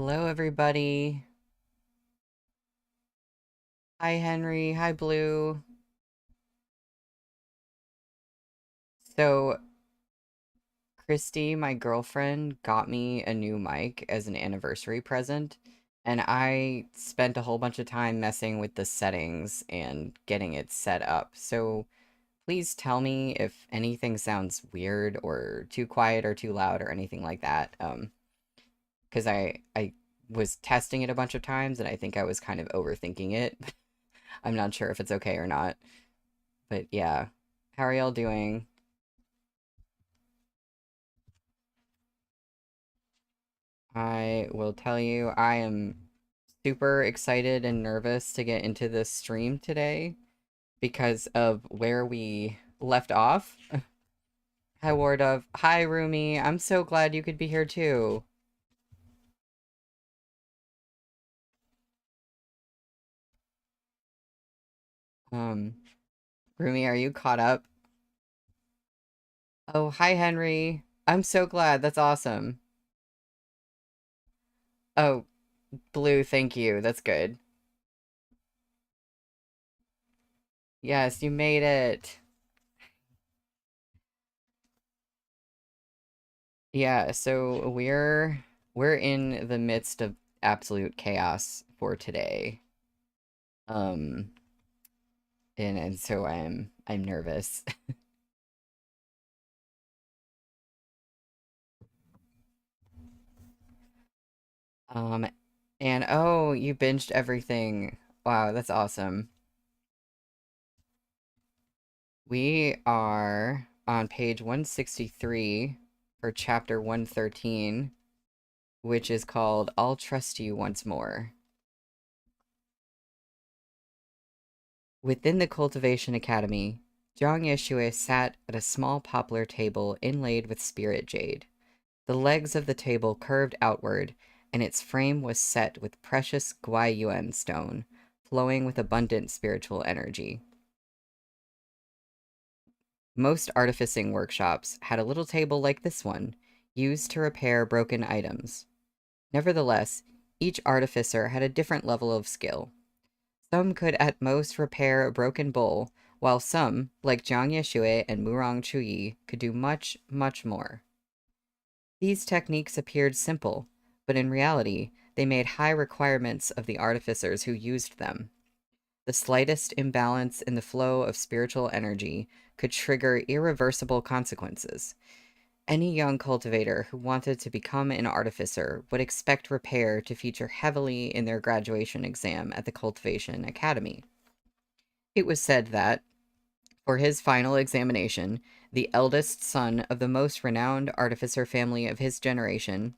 Hello, everybody. Hi, Henry. Hi, Blue. So, Christy, my girlfriend, got me a new mic as an anniversary present, and I spent a whole bunch of time messing with the settings and getting it set up. So, please tell me if anything sounds weird or too quiet or too loud or anything like that. Because I was testing it a bunch of times, and I think I was kind of overthinking it. I'm not sure if it's okay or not. But yeah, how are y'all doing? I will tell you, I am super excited and nervous to get into this stream today because of where we left off. Hi, Ward of. Hi, Rumi. I'm so glad you could be here too. Um, Rumi, are you caught up? Oh, hi, Henry. I'm so glad. That's awesome. Oh, Blue, thank you. That's good. Yes, you made it. Yeah, so we're in the midst of absolute chaos for today. Um and so I'm nervous. Um and oh, you binged everything. Wow, that's awesome. We are on page 163 for chapter 113, which is called I'll Trust You Once More. Within the Cultivation Academy, Jiang Yeshue sat at a small poplar table inlaid with spirit jade. The legs of the table curved outward, and its frame was set with precious Guaiyuan stone, flowing with abundant spiritual energy. Most artificing workshops had a little table like this one, used to repair broken items. Nevertheless, each artificer had a different level of skill. Some could at most repair a broken bowl, while some, like Jiang Yeshue and Murong Chuyi, could do much, much more. These techniques appeared simple, but in reality, they made high requirements of the artificers who used them. The slightest imbalance in the flow of spiritual energy could trigger irreversible consequences. Any young cultivator who wanted to become an artificer would expect repair to feature heavily in their graduation exam at the Cultivation Academy. It was said that, for his final examination, the eldest son of the most renowned artificer family of his generation,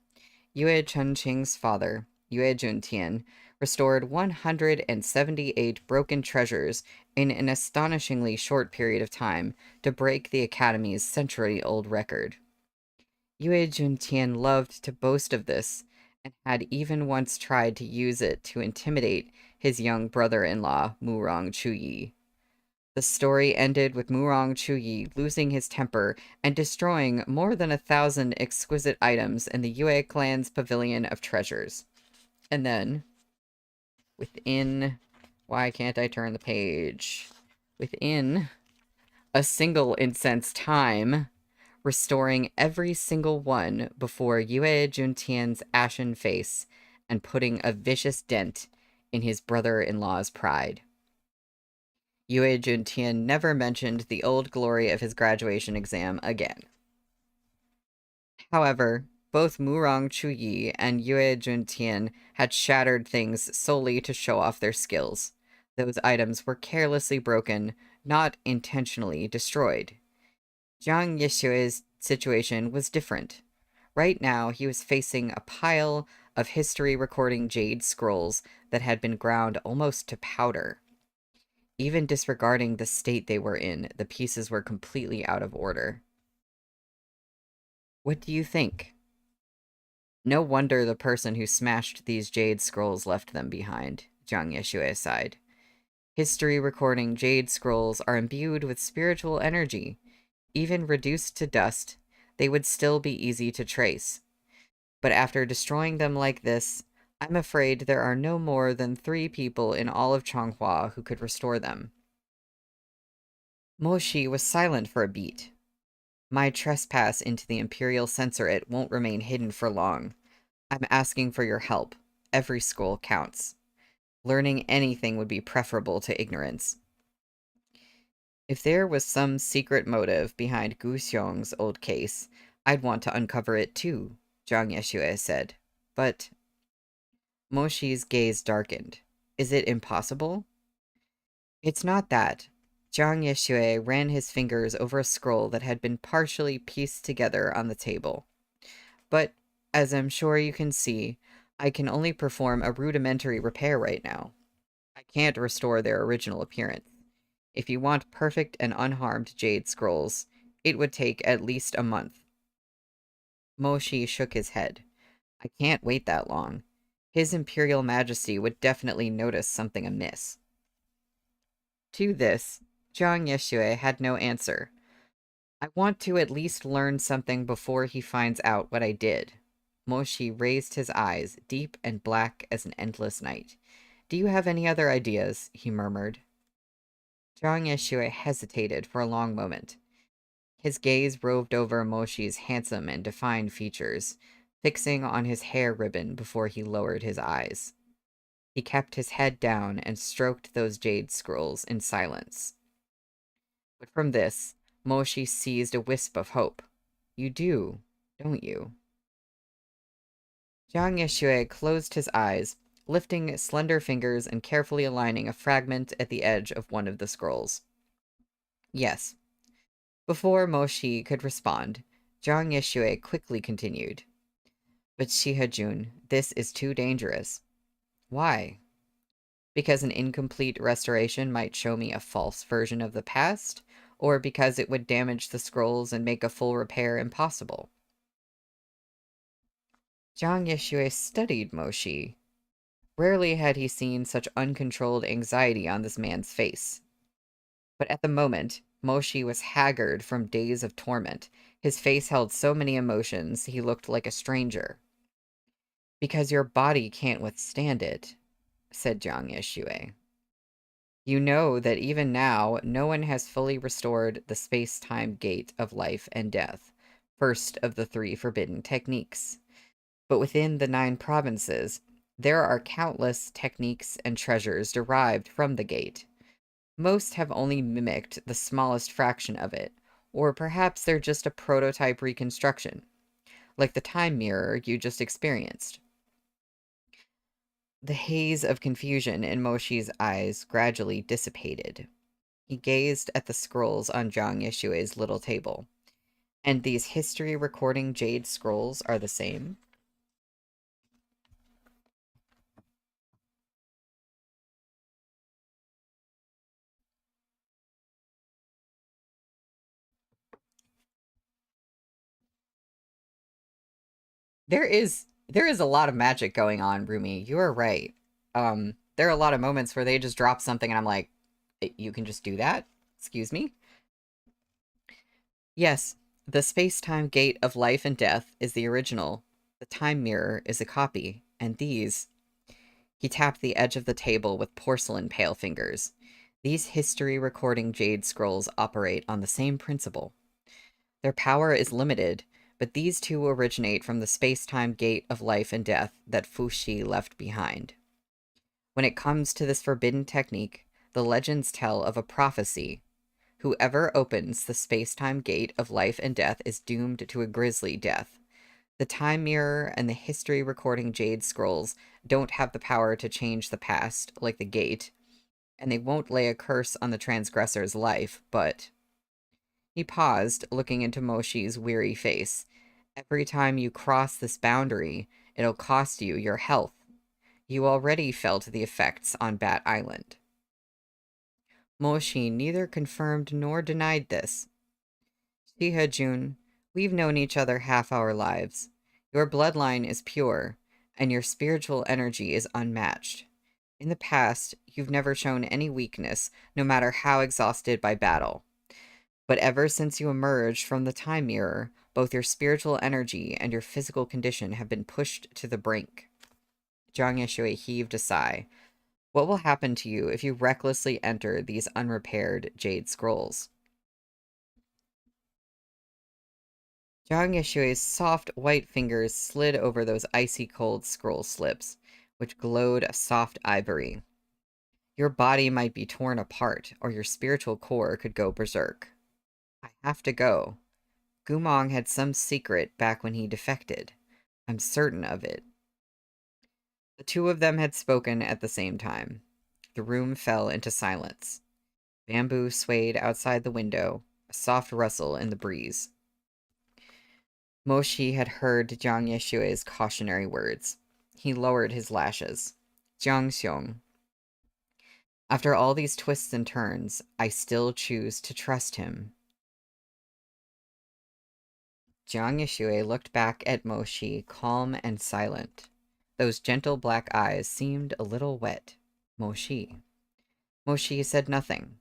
Yue Chunqing's father, Yue Juntian, restored 178 broken treasures in an astonishingly short period of time to break the Academy's century-old record. Yue Juntian loved to boast of this, and had even once tried to use it to intimidate his young brother-in-law, Murong Chuyi. The story ended with Murong Chuyi losing his temper and destroying more than 1,000 exquisite items in the Yue clan's pavilion of treasures. And then, within... Why can't I turn the page? Within a single incense time, restoring every single one before Yue Juntian's ashen face and putting a vicious dent in his brother-in-law's pride. Yue Juntian never mentioned the old glory of his graduation exam again. However, both Murong Chuyi and Yue Juntian had shattered things solely to show off their skills. Those items were carelessly broken, not intentionally destroyed. Jiang Yeshue's situation was different. Right now, he was facing a pile of history recording jade scrolls that had been ground almost to powder. Even disregarding the state they were in, the pieces were completely out of order. What do you think? No wonder the person who smashed these jade scrolls left them behind, Jiang Yeshue sighed. History recording jade scrolls are imbued with spiritual energy. Even reduced to dust, they would still be easy to trace. But after destroying them like this, I'm afraid there are no more than 3 people in all of Changhua who could restore them. Moshi was silent for a beat. My trespass into the Imperial Censorate won't remain hidden for long. I'm asking for your help. Every scroll counts. Learning anything would be preferable to ignorance. If there was some secret motive behind Gu Xiong's old case, I'd want to uncover it too, Zhang Yeshue said. But Moshi's gaze darkened. Is it impossible? It's not that. Zhang Yeshue ran his fingers over a scroll that had been partially pieced together on the table. But, as I'm sure you can see, I can only perform a rudimentary repair right now. I can't restore their original appearance. If you want perfect and unharmed jade scrolls, it would take at least a month. Moshi shook his head. I can't wait that long. His Imperial Majesty would definitely notice something amiss. To this, Zhang Yeshue had no answer. I want to at least learn something before he finds out what I did. Moshi raised his eyes, deep and black as an endless night. Do you have any other ideas? He murmured. Zhang Yeshue hesitated for a long moment. His gaze roved over Moshi's handsome and defined features, fixing on his hair ribbon before he lowered his eyes. He kept his head down and stroked those jade scrolls in silence. But from this, Moshi seized a wisp of hope. You do, don't you? Zhang Yeshue closed his eyes, lifting slender fingers and carefully aligning a fragment at the edge of one of the scrolls. Yes. Before Moshi could respond, Zhang Yeshue quickly continued. But Shihajun, this is too dangerous. Why? Because an incomplete restoration might show me a false version of the past, or because it would damage the scrolls and make a full repair impossible. Zhang Yeshue studied Moshi. Rarely had he seen such uncontrolled anxiety on this man's face. But at the moment, Moshi was haggard from days of torment. His face held so many emotions, he looked like a stranger. Because your body can't withstand it, said Zhang Yeshue. You know that even now, no one has fully restored the space-time gate of life and death, first of the 3 forbidden techniques. But within the 9 provinces, there are countless techniques and treasures derived from the gate. Most have only mimicked the smallest fraction of it, or perhaps they're just a prototype reconstruction, like the time mirror you just experienced. The haze of confusion in Moshi's eyes gradually dissipated. He gazed at the scrolls on Zhang Yeshue's little table. And these history-recording jade scrolls are the same? There is a lot of magic going on, Rumi. You are right. There are a lot of moments where they just drop something and I'm like, you can just do that? Excuse me? Yes, the space-time gate of life and death is the original. The time mirror is a copy, and these... He tapped the edge of the table with porcelain pale fingers. These history-recording jade scrolls operate on the same principle. Their power is limited, but these 2 originate from the space-time gate of life and death that Fuxi left behind. When it comes to this forbidden technique, the legends tell of a prophecy. Whoever opens the space-time gate of life and death is doomed to a grisly death. The time mirror and the history-recording jade scrolls don't have the power to change the past, like the gate, and they won't lay a curse on the transgressor's life, but... He paused, looking into Moshi's weary face. Every time you cross this boundary, it'll cost you your health. You already felt the effects on Bat Island. Moshi neither confirmed nor denied this. Shihajun, we've known each other half our lives. Your bloodline is pure, and your spiritual energy is unmatched. In the past, you've never shown any weakness, no matter how exhausted by battle. But ever since you emerged from the time mirror, both your spiritual energy and your physical condition have been pushed to the brink. Jiang Yeshui heaved a sigh. What will happen to you if you recklessly enter these unrepaired jade scrolls? Jiang Yeshui's soft white fingers slid over those icy cold scroll slips, which glowed a soft ivory. Your body might be torn apart, or your spiritual core could go berserk. I have to go. Gumong had some secret back when he defected. I'm certain of it. The two of them had spoken at the same time. The room fell into silence. Bamboo swayed outside the window, a soft rustle in the breeze. Moshi had heard Jiang Yeshui's cautionary words. He lowered his lashes. Jiang Xiong. After all these twists and turns, I still choose to trust him. Jiang Yeshui looked back at Moshi, calm and silent. Those gentle black eyes seemed a little wet. Moshi. Moshi said nothing.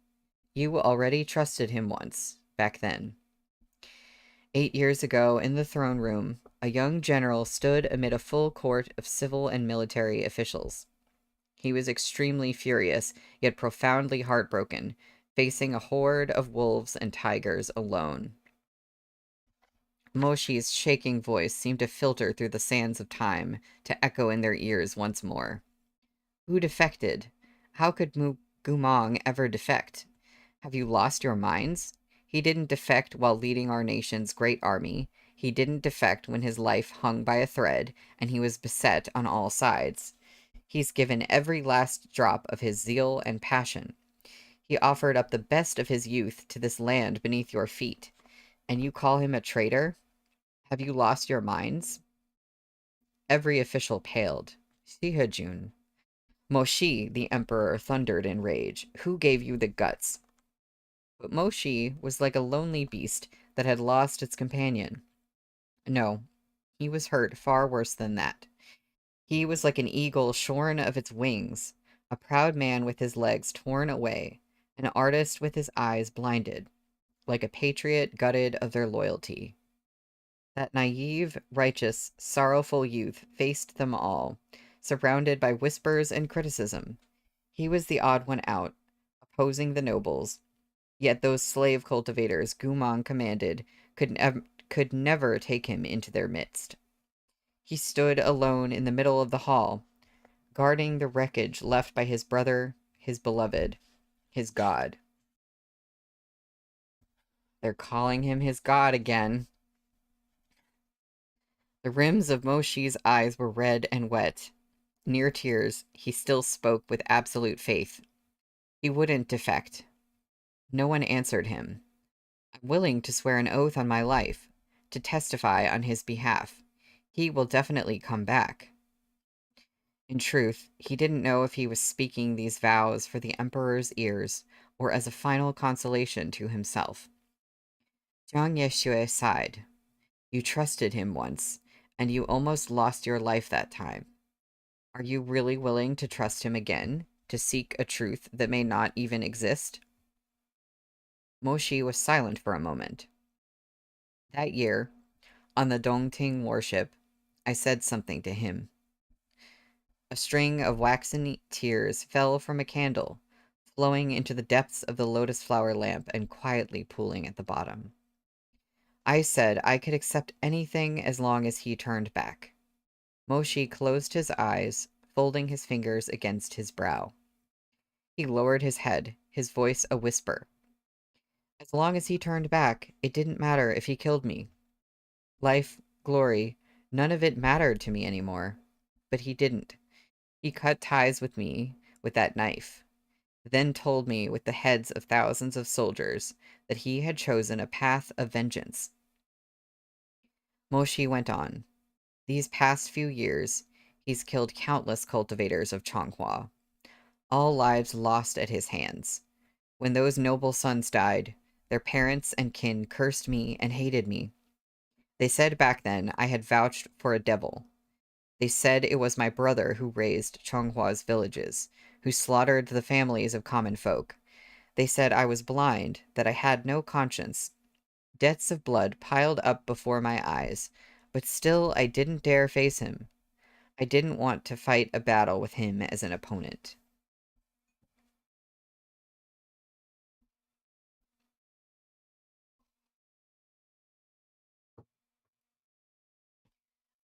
You already trusted him once, back then. 8 years ago, in the throne room, a young general stood amid a full court of civil and military officials. He was extremely furious, yet profoundly heartbroken, facing a horde of wolves and tigers alone. Moshi's shaking voice seemed to filter through the sands of time, to echo in their ears once more. Who defected? How could Gumong ever defect? Have you lost your minds? He didn't defect while leading our nation's great army. He didn't defect when his life hung by a thread, and he was beset on all sides. He's given every last drop of his zeal and passion. He offered up the best of his youth to this land beneath your feet. And you call him a traitor? Have you lost your minds? Every official paled. Sihajun. Moshi, the emperor, thundered in rage. Who gave you the guts? But Moshi was like a lonely beast that had lost its companion. No, he was hurt far worse than that. He was like an eagle shorn of its wings, a proud man with his legs torn away, an artist with his eyes blinded, like a patriot gutted of their loyalty. That naive, righteous, sorrowful youth faced them all, surrounded by whispers and criticism. He was the odd one out, opposing the nobles. Yet those slave cultivators Gumong commanded could never take him into their midst. He stood alone in the middle of the hall, guarding the wreckage left by his brother, his beloved, his god. They're calling him his god again. The rims of Moshi's eyes were red and wet. Near tears, he still spoke with absolute faith. He wouldn't defect. No one answered him. I'm willing to swear an oath on my life, to testify on his behalf. He will definitely come back. In truth, he didn't know if he was speaking these vows for the Emperor's ears or as a final consolation to himself. Jiang Yeshui sighed. You trusted him once, and you almost lost your life that time. Are you really willing to trust him again, to seek a truth that may not even exist? Moshi was silent for a moment. That year, on the Dongting warship, I said something to him. A string of waxen tears fell from a candle, flowing into the depths of the lotus flower lamp and quietly pooling at the bottom. I said I could accept anything as long as he turned back. Moshi closed his eyes, folding his fingers against his brow. He lowered his head, his voice a whisper. As long as he turned back, it didn't matter if he killed me. Life, glory, none of it mattered to me anymore. But he didn't. He cut ties with me with that knife, then told me with the heads of thousands of soldiers that he had chosen a path of vengeance. Moshi went on. These past few years, he's killed countless cultivators of Changhua. All lives lost at his hands. When those noble sons died, their parents and kin cursed me and hated me. They said back then I had vouched for a devil. They said it was my brother who razed Chonghua's villages, who slaughtered the families of common folk. They said I was blind, that I had no conscience. Debts of blood piled up before my eyes, but still I didn't dare face him. I didn't want to fight a battle with him as an opponent.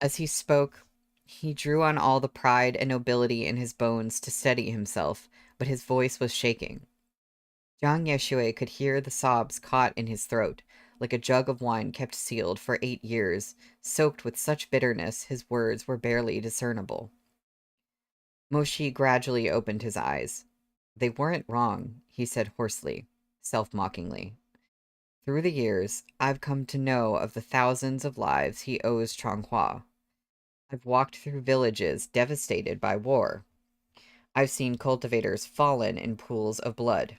As he spoke, he drew on all the pride and nobility in his bones to steady himself, but his voice was shaking. Jiang Yeshui could hear the sobs caught in his throat, like a jug of wine kept sealed for 8 years, soaked with such bitterness his words were barely discernible. Moshi gradually opened his eyes. They weren't wrong, he said hoarsely, self-mockingly. Through the years, I've come to know of the thousands of lives he owes Changhua. I've walked through villages devastated by war. I've seen cultivators fallen in pools of blood,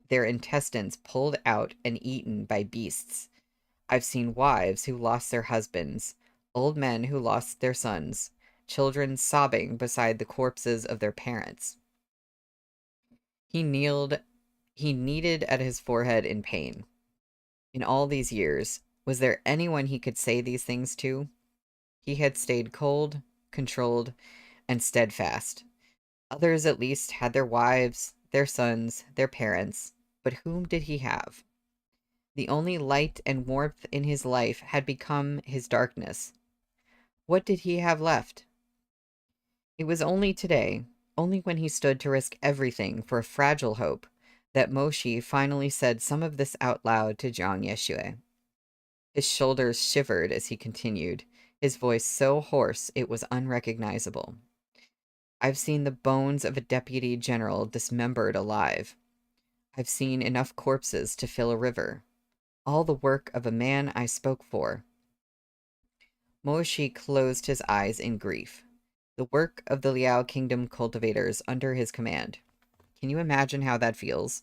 their intestines pulled out and eaten by beasts. I've seen wives who lost their husbands, old men who lost their sons, children sobbing beside the corpses of their parents. He kneaded at his forehead in pain. In all these years, was there anyone he could say these things to? He had stayed cold, controlled, and steadfast. Others at least had their wives, their sons, their parents, but whom did he have? The only light and warmth in his life had become his darkness. What did he have left? It was only today, only when he stood to risk everything for a fragile hope, that Moshi finally said some of this out loud to Jiang Yeshui. His shoulders shivered as he continued, his voice so hoarse it was unrecognizable. I've seen the bones of a deputy general dismembered alive. I've seen enough corpses to fill a river. All the work of a man I spoke for. Moshi closed his eyes in grief. The work of the Liao Kingdom cultivators under his command. Can you imagine how that feels?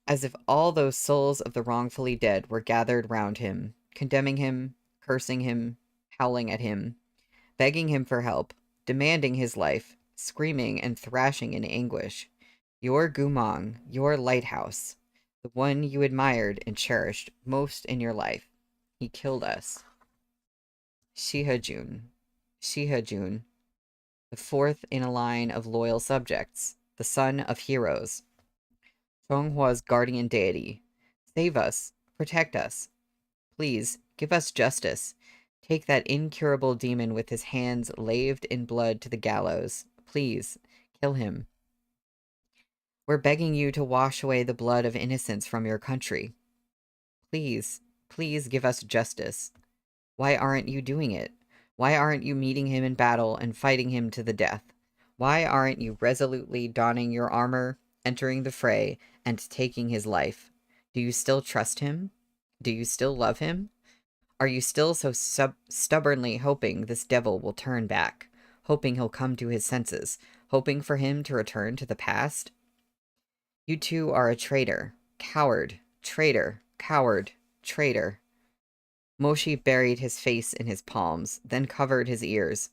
As if all those souls of the wrongfully dead were gathered round him, condemning him, cursing him, howling at him, begging him for help, demanding his life, screaming and thrashing in anguish. Your Gumong, your lighthouse, the one you admired and cherished most in your life. He killed us. Shihajun. Shihajun, the fourth in a line of loyal subjects, the son of heroes. Chonghua's guardian deity. Save us. Protect us. Please, give us justice. Take that incurable demon with his hands laved in blood to the gallows. Please, kill him. We're begging you to wash away the blood of innocents from your country. Please, please give us justice. Why aren't you doing it? Why aren't you meeting him in battle and fighting him to the death? Why aren't you resolutely donning your armor, entering the fray, and taking his life? Do you still trust him? Do you still love him? Are you still so stubbornly hoping this devil will turn back, hoping he'll come to his senses, hoping for him to return to the past? You two are a traitor, coward, traitor, coward, traitor. Moshi buried his face in his palms, then covered his ears.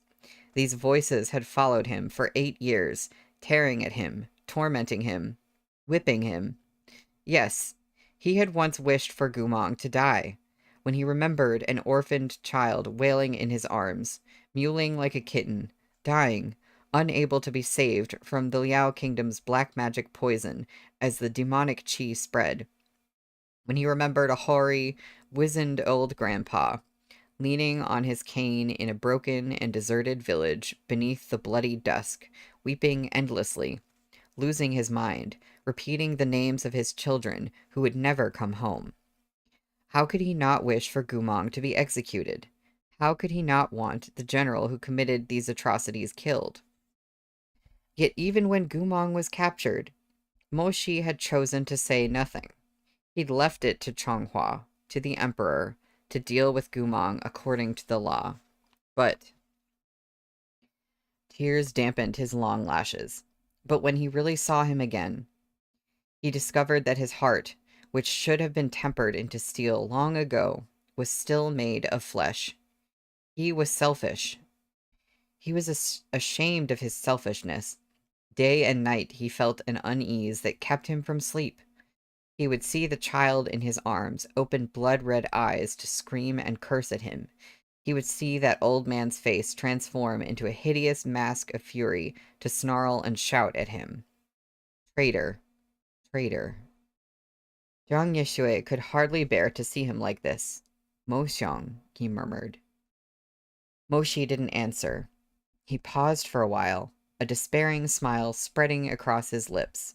These voices had followed him for 8 years, tearing at him, tormenting him, whipping him. Yes, he had once wished for Gumong to die, when he remembered an orphaned child wailing in his arms, mewling like a kitten, dying, unable to be saved from the Liao Kingdom's black magic poison as the demonic qi spread. When he remembered a hoary, wizened old grandpa, leaning on his cane in a broken and deserted village beneath the bloody dusk, weeping endlessly, losing his mind, repeating the names of his children who would never come home. How could he not wish for Gumong to be executed? How could he not want the general who committed these atrocities killed? Yet even when Gumong was captured, Moshi had chosen to say nothing. He'd left it to Changhua, to the emperor, to deal with Gumong according to the law. But tears dampened his long lashes. But when he really saw him again, he discovered that his heart, which should have been tempered into steel long ago, was still made of flesh. He was selfish. He was ashamed of his selfishness. Day and night he felt an unease that kept him from sleep. He would see the child in his arms open blood-red eyes to scream and curse at him. he would see that old man's face transform into a hideous mask of fury to snarl and shout at him. Traitor. Traitor. Jiang Yeshui could hardly bear to see him like this. Mo Xiong, he murmured. Mo Shi didn't answer. He paused for a while, a despairing smile spreading across his lips.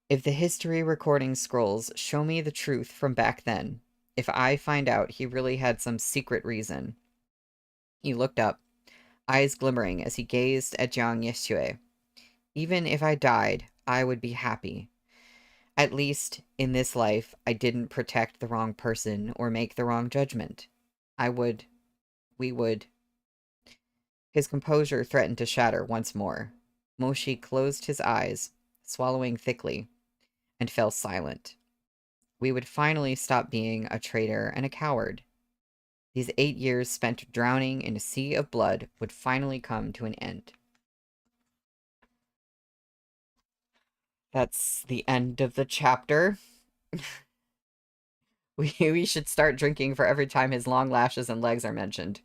If the history recording scrolls show me the truth from back then, if I find out he really had some secret reason. He looked up, eyes glimmering as he gazed at Jiang Yeshui. Even if I died, I would be happy. At least, in this life, I didn't protect the wrong person or make the wrong judgment. We would. His composure threatened to shatter once more. Moshi closed his eyes, swallowing thickly, and fell silent. We would finally stop being a traitor and a coward. These 8 years spent drowning in a sea of blood would finally come to an end. That's the end of the chapter. We should start drinking for every time his long lashes and legs are mentioned.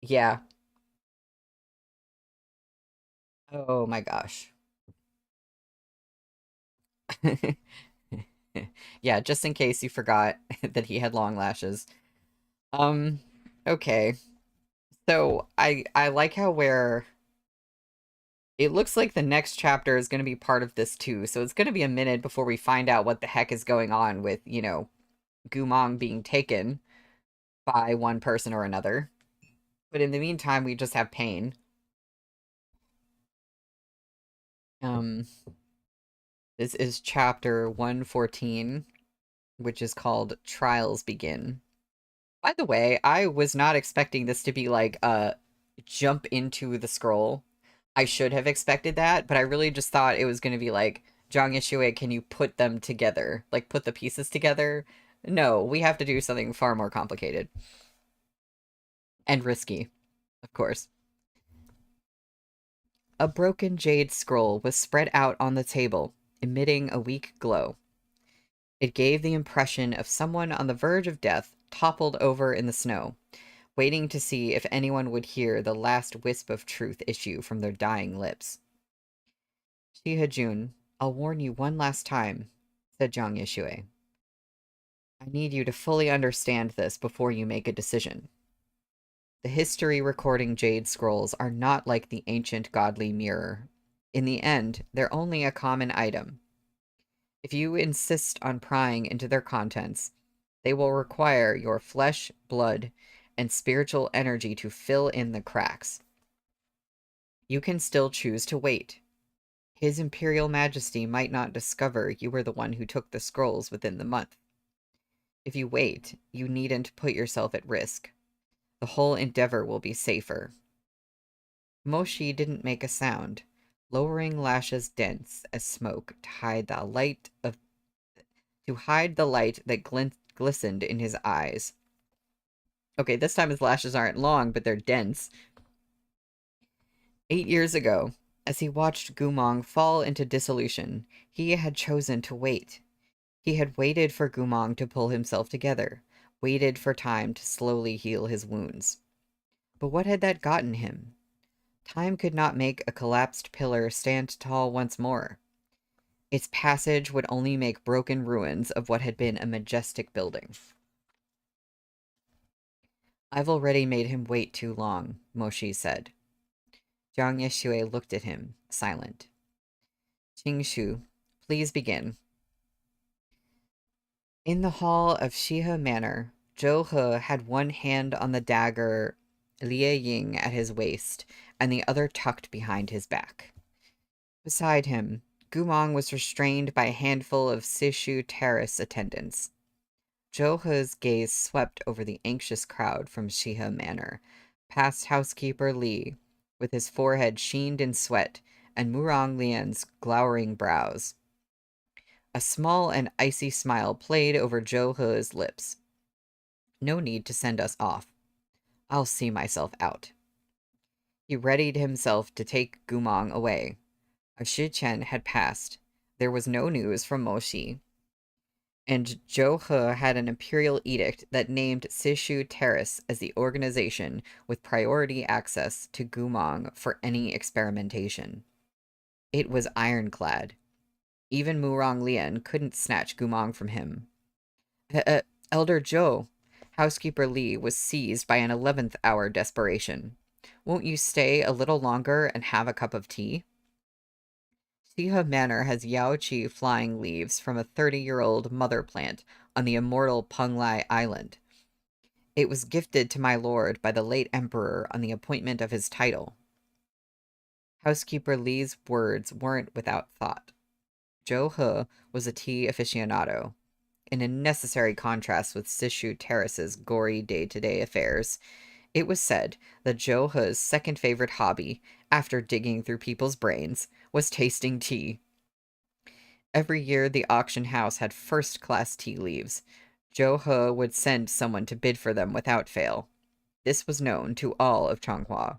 Yeah. Oh my gosh. Yeah, just in case you forgot that he had long lashes. Okay. So I like how where it looks like the next chapter is going to be part of this too. So it's going to be a minute before we find out what the heck is going on with, Gumong being taken by one person or another. But in the meantime, we just have pain. Um this is chapter 114, which is called Trials Begin. By the way, I was not expecting this to be like a jump into the scroll. I should have expected that, but I really just thought it was going to be like, Zhang Yeshui, can you put them together? Like, put the pieces together? No, we have to do something far more complicated. And risky, of course. A broken jade scroll was spread out on the table, emitting a weak glow. It gave the impression of someone on the verge of death toppled over in the snow, waiting to see if anyone would hear the last wisp of truth issue from their dying lips. Shihajun, I'll warn you one last time, said Zhang Yeshui. I need you to fully understand this before you make a decision. The history recording jade scrolls are not like the ancient godly mirror. In the end, they're only a common item. If you insist on prying into their contents, they will require your flesh, blood, and spiritual energy to fill in the cracks. You can still choose to wait. His Imperial Majesty might not discover you were the one who took the scrolls within the month. If you wait, you needn't put yourself at risk. The whole endeavor will be safer. Moshi didn't make a sound, lowering lashes dense as smoke to hide the light that glistened in his eyes. Okay, this time his lashes aren't long, but they're dense. 8 years ago, as he watched Gumong fall into dissolution, he had chosen to wait. He had waited for Gumong to pull himself together, waited for time to slowly heal his wounds. But what had that gotten him? Time could not make a collapsed pillar stand tall once more. Its passage would only make broken ruins of what had been a majestic building. I've already made him wait too long, Moshi said. Jiang Yeshui looked at him, silent. Qingshu, please begin. In the hall of Shihe Manor, Zhou He had one hand on the dagger Lie Ying at his waist, and the other tucked behind his back. Beside him, Gumong was restrained by a handful of Sishu Terrace attendants. Zhou He's gaze swept over the anxious crowd from Shihe Manor, past housekeeper Li, with his forehead sheened in sweat, and Murong Lian's glowering brows. A small and icy smile played over Zhou He's lips. No need to send us off. I'll see myself out. He readied himself to take Gumong away. A Shichen had passed. There was no news from Moshi. and Zhou He had an imperial edict that named Sishu Terrace as the organization with priority access to Gumong for any experimentation. It was ironclad. Even Murong Lian couldn't snatch Gumong from him. Elder Zhou, Housekeeper Li was seized by an 11th hour desperation. Won't you stay a little longer and have a cup of tea? Siha Manor has Yao Qi flying leaves from a 30-year-old mother plant on the immortal Penglai Island. It was gifted to my lord by the late emperor on the appointment of his title. Housekeeper Li's words weren't without thought. Zhou He was a tea aficionado. In a necessary contrast with Sishu Terrace's gory day-to-day affairs, it was said that Zhou He's second favorite hobby, after digging through people's brains, was tasting tea. Every year the auction house had first-class tea leaves. Zhou He would send someone to bid for them without fail. This was known to all of Changhua.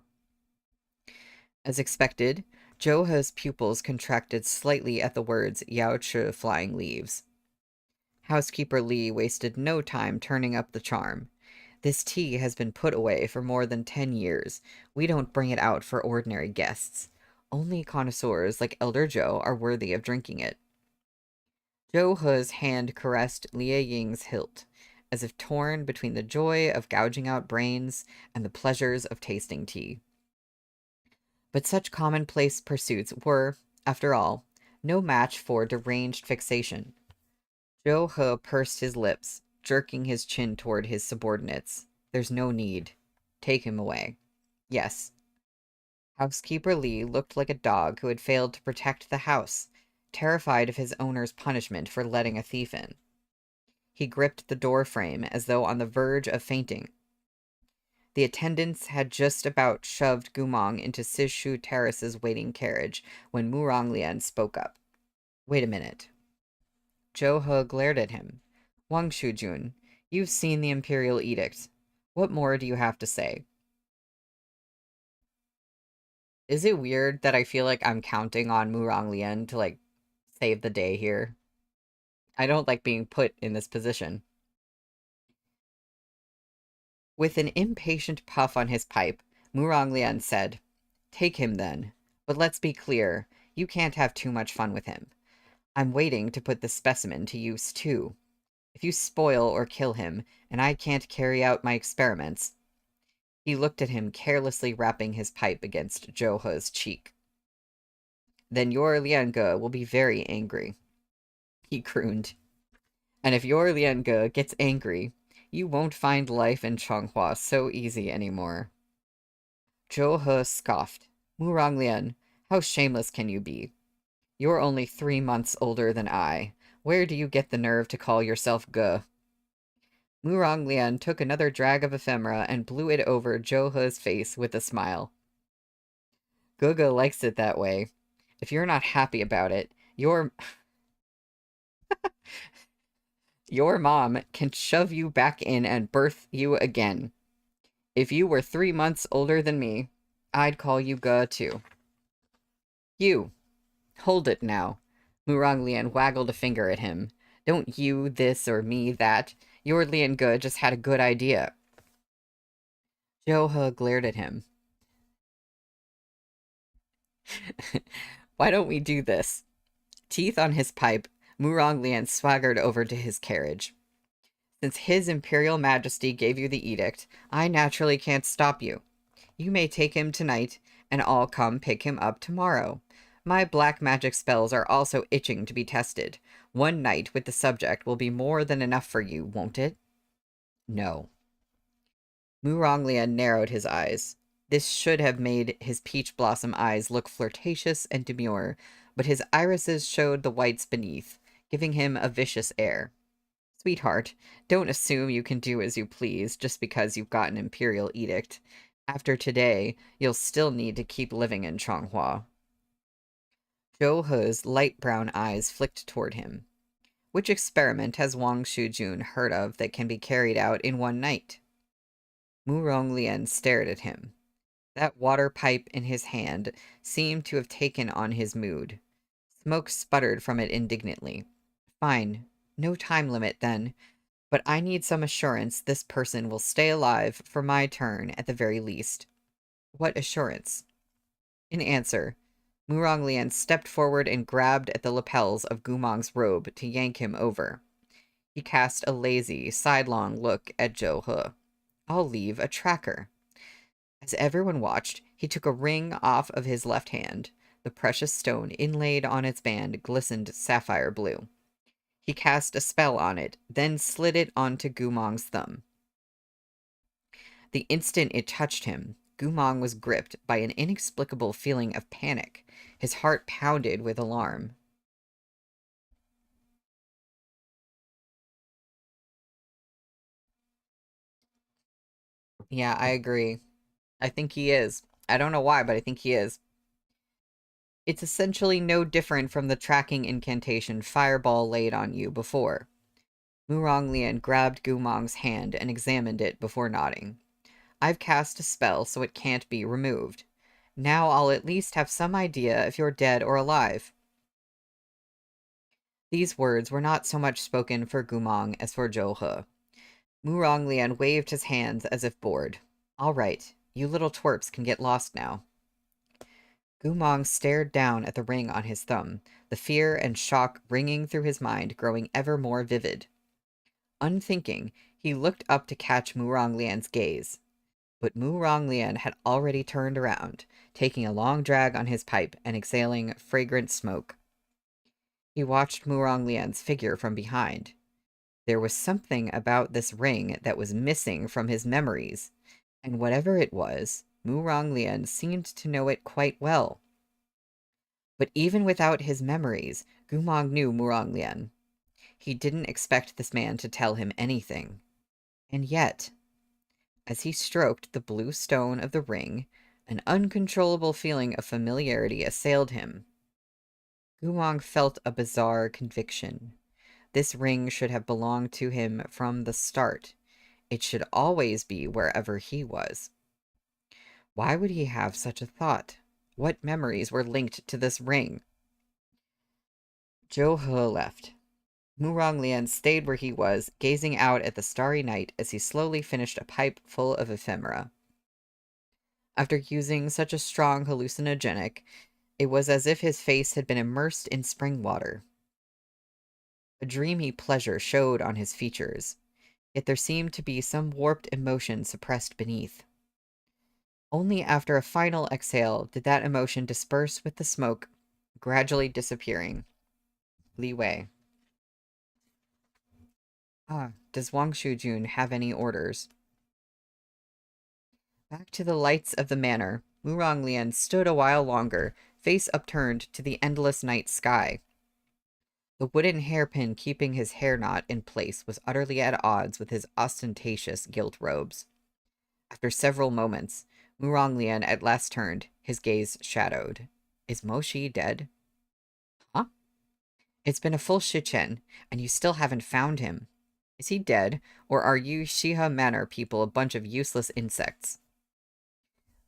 As expected, Zhou He's pupils contracted slightly at the words Yao Chi flying leaves. Housekeeper Li wasted no time turning up the charm. This tea has been put away for more than 10 years. We don't bring it out for ordinary guests. Only connoisseurs like Elder Zhou are worthy of drinking it. Zhou He's hand caressed Lie Ying's hilt, as if torn between the joy of gouging out brains and the pleasures of tasting tea. But such commonplace pursuits were, after all, no match for deranged fixation. Zhou He pursed his lips, jerking his chin toward his subordinates. There's no need. Take him away. Yes. Housekeeper Li looked like a dog who had failed to protect the house, terrified of his owner's punishment for letting a thief in. He gripped the door frame as though on the verge of fainting. The attendants had just about shoved Gumong into Sishu Terrace's waiting carriage when Murong Lian spoke up. Wait a minute. Zhou He glared at him. Wang Shujun, you've seen the Imperial Edict. What more do you have to say? Is it weird that I feel like I'm counting on Murong Lian to, save the day here? I don't like being put in this position. With an impatient puff on his pipe, Murong Lian said, Take him then. But let's be clear, you can't have too much fun with him. I'm waiting to put the specimen to use, too. If you spoil or kill him, and I can't carry out my experiments... He looked at him, carelessly rapping his pipe against Zhou He's cheek. Then your Lianga will be very angry. He crooned. And if your Lianga gets angry, you won't find life in Changhua so easy anymore. Zhou He scoffed. Murong Lian, how shameless can you be? You're only 3 months older than I. Where do you get the nerve to call yourself Ge? Murong Lian took another drag of ephemera and blew it over Zhou He's face with a smile. Guga likes it that way. If you're not happy about it, your mom can shove you back in and birth you again. If you were 3 months older than me, I'd call you Ge too. You. Hold it now. Murong Lian waggled a finger at him. Don't you this or me that. Your Lian Ge just had a good idea. Zhou He glared at him. Why don't we do this? Teeth on his pipe, Murong Lian swaggered over to his carriage. Since His Imperial Majesty gave you the edict, I naturally can't stop you. You may take him tonight, and I'll come pick him up tomorrow. My black magic spells are also itching to be tested. 1 night with the subject will be more than enough for you, won't it? No. Murong Lian narrowed his eyes. This should have made his peach blossom eyes look flirtatious and demure, but his irises showed the whites beneath, giving him a vicious air. Sweetheart, don't assume you can do as you please just because you've got an imperial edict. After today, you'll still need to keep living in Changhua. Zhou He's light brown eyes flicked toward him. Which experiment has Wang Shujun heard of that can be carried out in 1 night? Murong Lian stared at him. That water pipe in his hand seemed to have taken on his mood. Smoke sputtered from it indignantly. Fine, No time limit, then, but I need some assurance this person will stay alive for my turn at the very least. What assurance? In answer, Muronglian stepped forward and grabbed at the lapels of Gumong's robe to yank him over. He cast a lazy, sidelong look at Zhou He. I'll leave a tracker. As everyone watched, he took a ring off of his left hand. The precious stone inlaid on its band glistened sapphire blue. He cast a spell on it, then slid it onto Gumong's thumb. The instant it touched him, Gumong was gripped by an inexplicable feeling of panic. His heart pounded with alarm. Yeah, I agree. I think he is. I don't know why, but I think he is. It's essentially no different from the tracking incantation Fireball laid on you before. Muronglian grabbed Gumong's hand and examined it before nodding. I've cast a spell so it can't be removed. Now I'll at least have some idea if you're dead or alive. These words were not so much spoken for Gumong as for Zhou He. Muronglian waved his hands as if bored. All right, you little twerps can get lost now. Gumong stared down at the ring on his thumb, the fear and shock ringing through his mind growing ever more vivid. Unthinking, he looked up to catch Muronglian's gaze. But Muronglian had already turned around, taking a long drag on his pipe and exhaling fragrant smoke. He watched Muronglian's figure from behind. There was something about this ring that was missing from his memories, and whatever it was, Muronglian seemed to know it quite well. But even without his memories, Gumong knew Muronglian. He didn't expect this man to tell him anything. And yet, as he stroked the blue stone of the ring, an uncontrollable feeling of familiarity assailed him. Gumong felt a bizarre conviction. This ring should have belonged to him from the start. It should always be wherever he was. Why would he have such a thought? What memories were linked to this ring? Zhou He left. Muronglian stayed where he was, gazing out at the starry night as he slowly finished a pipe full of ephemera. After using such a strong hallucinogenic, it was as if his face had been immersed in spring water. A dreamy pleasure showed on his features, yet there seemed to be some warped emotion suppressed beneath. Only after a final exhale did that emotion disperse with the smoke, gradually disappearing. Li Wei. Does Wang Shujun have any orders? Back to the lights of the manor, Muronglian stood a while longer, face upturned to the endless night sky. The wooden hairpin keeping his hair knot in place was utterly at odds with his ostentatious gilt robes. After several moments, Muronglian at last turned, his gaze shadowed. Is Moshi dead? Huh? It's been a full shichen, and you still haven't found him. Is he dead, or are you Shiha Manor people a bunch of useless insects?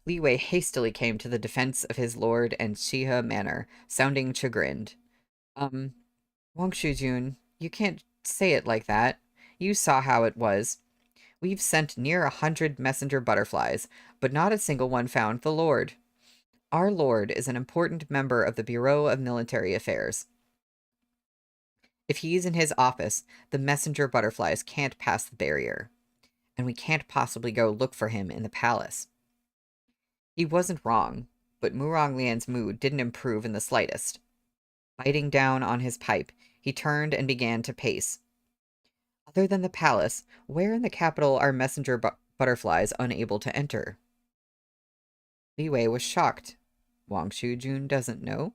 Li Wei hastily came to the defense of his lord and Shiha Manor, sounding chagrined. Wang Shujun, you can't say it like that. You saw how it was. We've sent near 100 messenger butterflies, but not a single one found the Lord. Our Lord is an important member of the Bureau of Military Affairs. If he's in his office, the messenger butterflies can't pass the barrier, and we can't possibly go look for him in the palace. He wasn't wrong, but Muronglian's mood didn't improve in the slightest. Biting down on his pipe, he turned and began to pace. Other than the palace, where in the capital are messenger butterflies unable to enter? Li Wei was shocked. Wang Shujun doesn't know?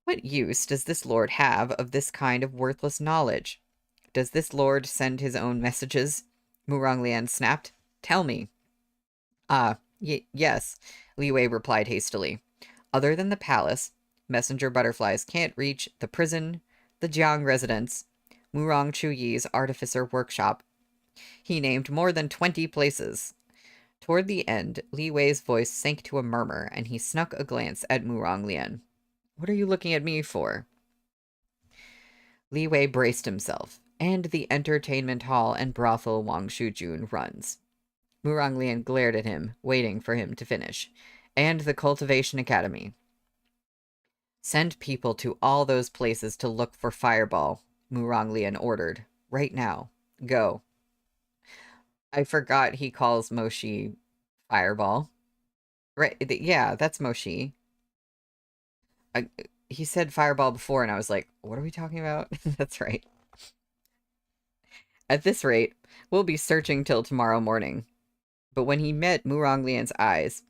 What use does this lord have of this kind of worthless knowledge? Does this lord send his own messages? Muronglian snapped. Tell me. Yes, Li Wei replied hastily. Other than the palace, messenger butterflies can't reach the prison, the Jiang residence, Murong Chuyi's artificer workshop. He named more than 20 places. Toward the end, Li Wei's voice sank to a murmur, and he snuck a glance at Muronglian. What are you looking at me for? Li Wei braced himself, and the entertainment hall and brothel Wang Shujun runs. Murong Lian glared at him, waiting for him to finish. And the Cultivation Academy. Send people to all those places to look for Fireball, Murong Lian ordered. Right now. Go. I forgot he calls Moshi Fireball. Right, yeah, that's Moshi. He said Fireball before, and I was like, what are we talking about? That's right. At this rate, we'll be searching till tomorrow morning. But when he met Murong Lian's eyes,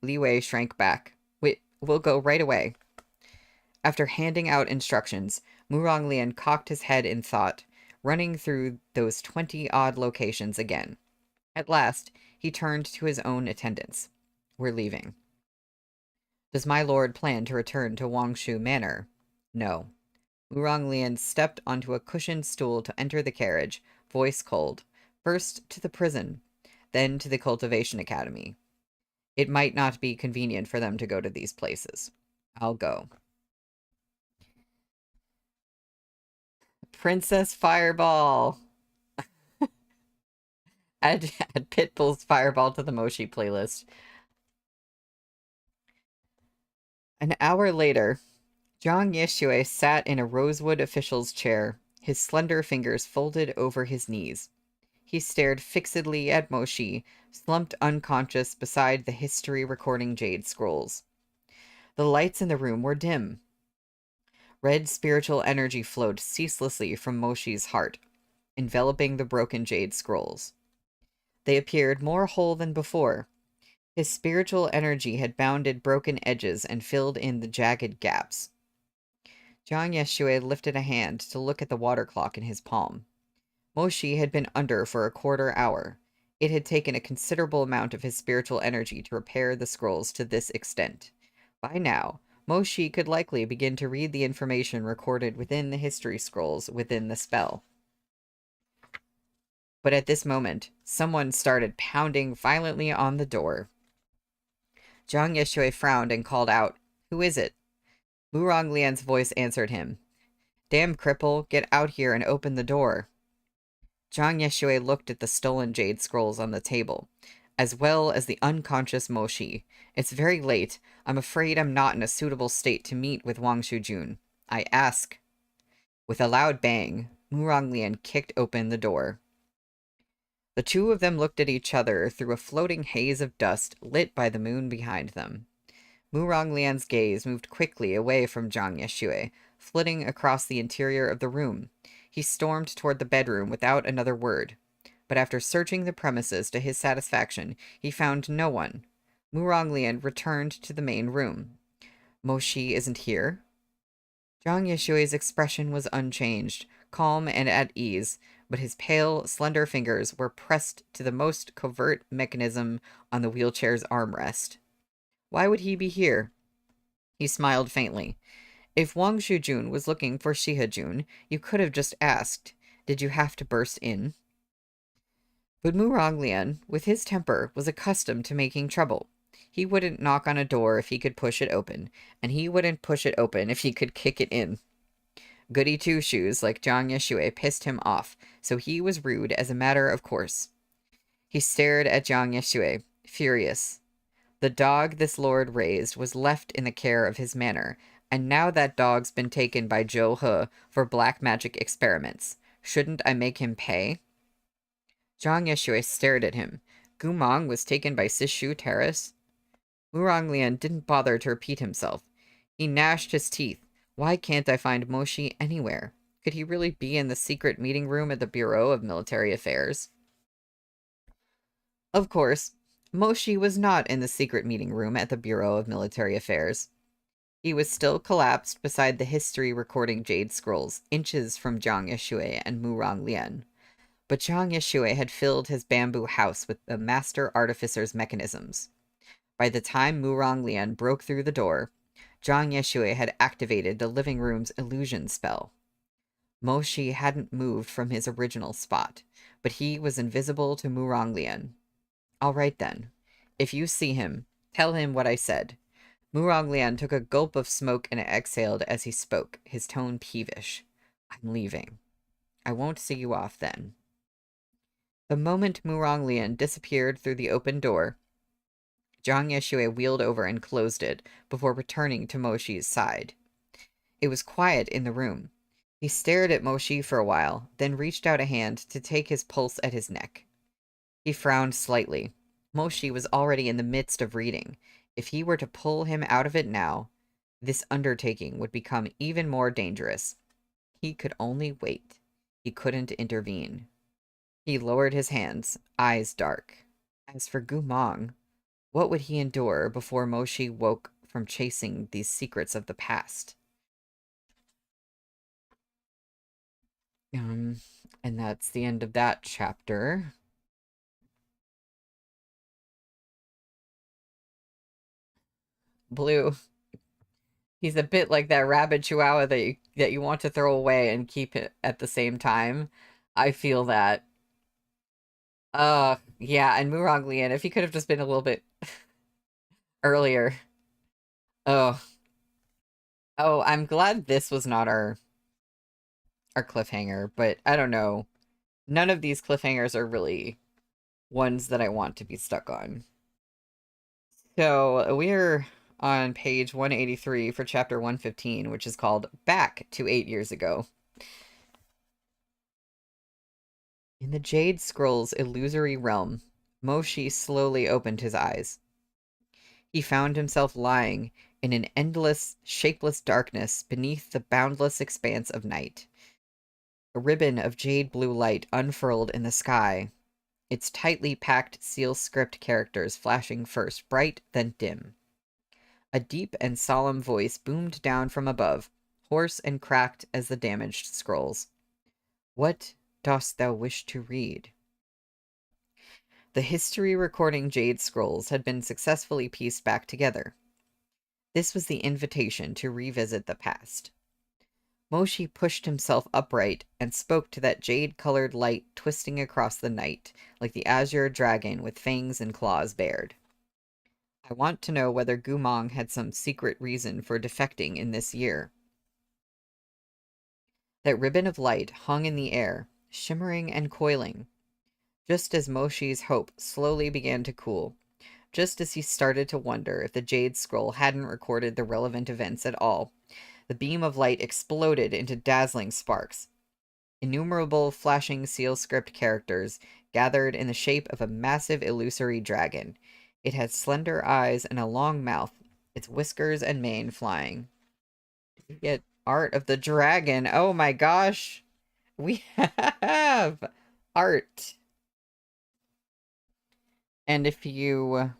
Li Wei shrank back. Wait, we'll go right away. After handing out instructions, Murong Lian cocked his head in thought, running through those 20-odd locations again. At last, he turned to his own attendants. We're leaving. Does my lord plan to return to Wangshu Manor? No. Murong Lian stepped onto a cushioned stool to enter the carriage, voice cold. First to the prison, then to the Cultivation Academy. It might not be convenient for them to go to these places. I'll go. Princess Fireball! Add Pitbull's Fireball to the Moshi playlist. An hour later, Zhang Yixue sat in a rosewood official's chair, his slender fingers folded over his knees. He stared fixedly at Moshi, slumped unconscious beside the history-recording jade scrolls. The lights in the room were dim. Red spiritual energy flowed ceaselessly from Moshi's heart, enveloping the broken jade scrolls. They appeared more whole than before. His spiritual energy had bounded broken edges and filled in the jagged gaps. Zhang Yixue lifted a hand to look at the water clock in his palm. Moshi had been under for a quarter hour. It had taken a considerable amount of his spiritual energy to repair the scrolls to this extent. By now, Moshi could likely begin to read the information recorded within the history scrolls within the spell. But at this moment, someone started pounding violently on the door. Zhang Yixue frowned and called out, "Who is it?" Murong Lian's voice answered him. "Damn cripple, get out here and open the door." Zhang Yixue looked at the stolen jade scrolls on the table, as well as the unconscious Moshi. It's very late. I'm afraid I'm not in a suitable state to meet with Wang Shujun. I ask. With a loud bang, Murong Lian kicked open the door. The two of them looked at each other through a floating haze of dust lit by the moon behind them. Murong Lian's gaze moved quickly away from Zhang Yixue, flitting across the interior of the room. He stormed toward the bedroom without another word. But after searching the premises to his satisfaction, he found no one. Murong Lian returned to the main room. Moshi isn't here? Zhang Yixue's expression was unchanged, calm and at ease, but his pale, slender fingers were pressed to the most covert mechanism on the wheelchair's armrest. Why would he be here? He smiled faintly. If Wang Shujun was looking for Shihajun, you could have just asked. Did you have to burst in? But Murong Lian, with his temper, was accustomed to making trouble. He wouldn't knock on a door if he could push it open, and he wouldn't push it open if he could kick it in. Goody two-shoes like Zhang Yixue pissed him off, so he was rude as a matter of course. He stared at Zhang Yixue, furious. The dog this lord raised was left in the care of his manor, and now that dog's been taken by Zhou He for black magic experiments. Shouldn't I make him pay? Zhang Yixue stared at him. Gumong was taken by Sishu Terrace? Murong Lian didn't bother to repeat himself. He gnashed his teeth. Why can't I find Moshi anywhere? Could he really be in the secret meeting room at the Bureau of Military Affairs? Of course, Moshi was not in the secret meeting room at the Bureau of Military Affairs. He was still collapsed beside the history recording jade scrolls, inches from Zhang Yixue and Murong Lian. But Zhang Yixue had filled his bamboo house with the master artificer's mechanisms. By the time Murong Lian broke through the door, Zhang Yixue had activated the living room's illusion spell. Moshi hadn't moved from his original spot, but he was invisible to Murong Lian. All right then. If you see him, tell him what I said. Murong Lian took a gulp of smoke and exhaled as he spoke, his tone peevish. I'm leaving. I won't see you off then. The moment Murong Lian disappeared through the open door, Zhang Yeshue wheeled over and closed it before returning to Moshi's side. It was quiet in the room. He stared at Moshi for a while, then reached out a hand to take his pulse at his neck. He frowned slightly. Moshi was already in the midst of reading. If he were to pull him out of it now, this undertaking would become even more dangerous. He could only wait. He couldn't intervene. He lowered his hands, eyes dark. As for Gumong, what would he endure before Moshi woke from chasing these secrets of the past? And that's the end of that chapter. Blue. He's a bit like that rabid chihuahua that you want to throw away and keep it at the same time. I feel that. Yeah, and Murong Lian, if he could have just been a little bit earlier. Oh. Oh, I'm glad this was not our cliffhanger, but I don't know. None of these cliffhangers are really ones that I want to be stuck on. So we're on page 183 for chapter 115, which is called Back to 8 Years Ago. In the Jade Scroll's illusory realm, Moshi slowly opened his eyes. He found himself lying in an endless, shapeless darkness beneath the boundless expanse of night. A ribbon of jade blue light unfurled in the sky, its tightly packed seal script characters flashing first bright, then dim. A deep and solemn voice boomed down from above, hoarse and cracked as the damaged scrolls. What dost thou wish to read? The history recording jade scrolls had been successfully pieced back together. This was the invitation to revisit the past. Moshi pushed himself upright and spoke to that jade-colored light twisting across the night, like the azure dragon with fangs and claws bared. I want to know whether Gumong had some secret reason for defecting in this year. That ribbon of light hung in the air, shimmering and coiling. Just as Moshi's hope slowly began to cool, just as he started to wonder if the Jade Scroll hadn't recorded the relevant events at all, the beam of light exploded into dazzling sparks. Innumerable flashing seal script characters gathered in the shape of a massive illusory dragon. It had slender eyes and a long mouth, its whiskers and mane flying. We get art of the dragon. Oh my gosh! We have art. And if you...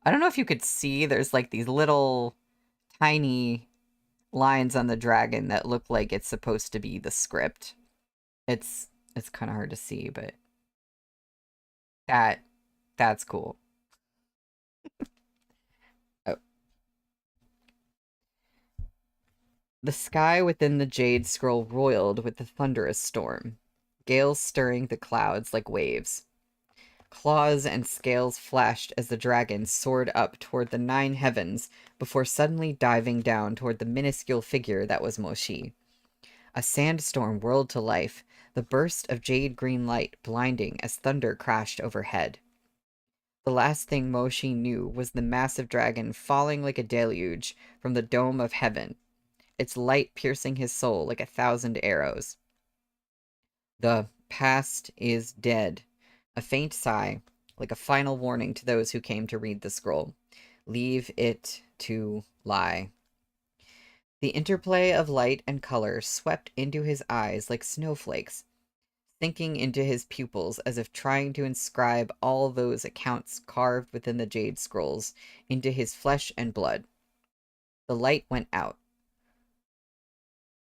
I don't know if you could see, there's like these little tiny lines on the dragon that look like it's supposed to be the script. It's kind of hard to see, but that's cool. Oh. The sky within the Jade Scroll roiled with the thunderous storm, gales stirring the clouds like waves. Claws and scales flashed as the dragon soared up toward the 9 heavens before suddenly diving down toward the minuscule figure that was Moshi. A sandstorm whirled to life, the burst of jade-green light blinding as thunder crashed overhead. The last thing Moshi knew was the massive dragon falling like a deluge from the dome of heaven, its light piercing his soul like 1,000 arrows. The past is dead. A faint sigh, like a final warning to those who came to read the scroll. Leave it to lie. The interplay of light and color swept into his eyes like snowflakes, sinking into his pupils as if trying to inscribe all those accounts carved within the jade scrolls into his flesh and blood. The light went out.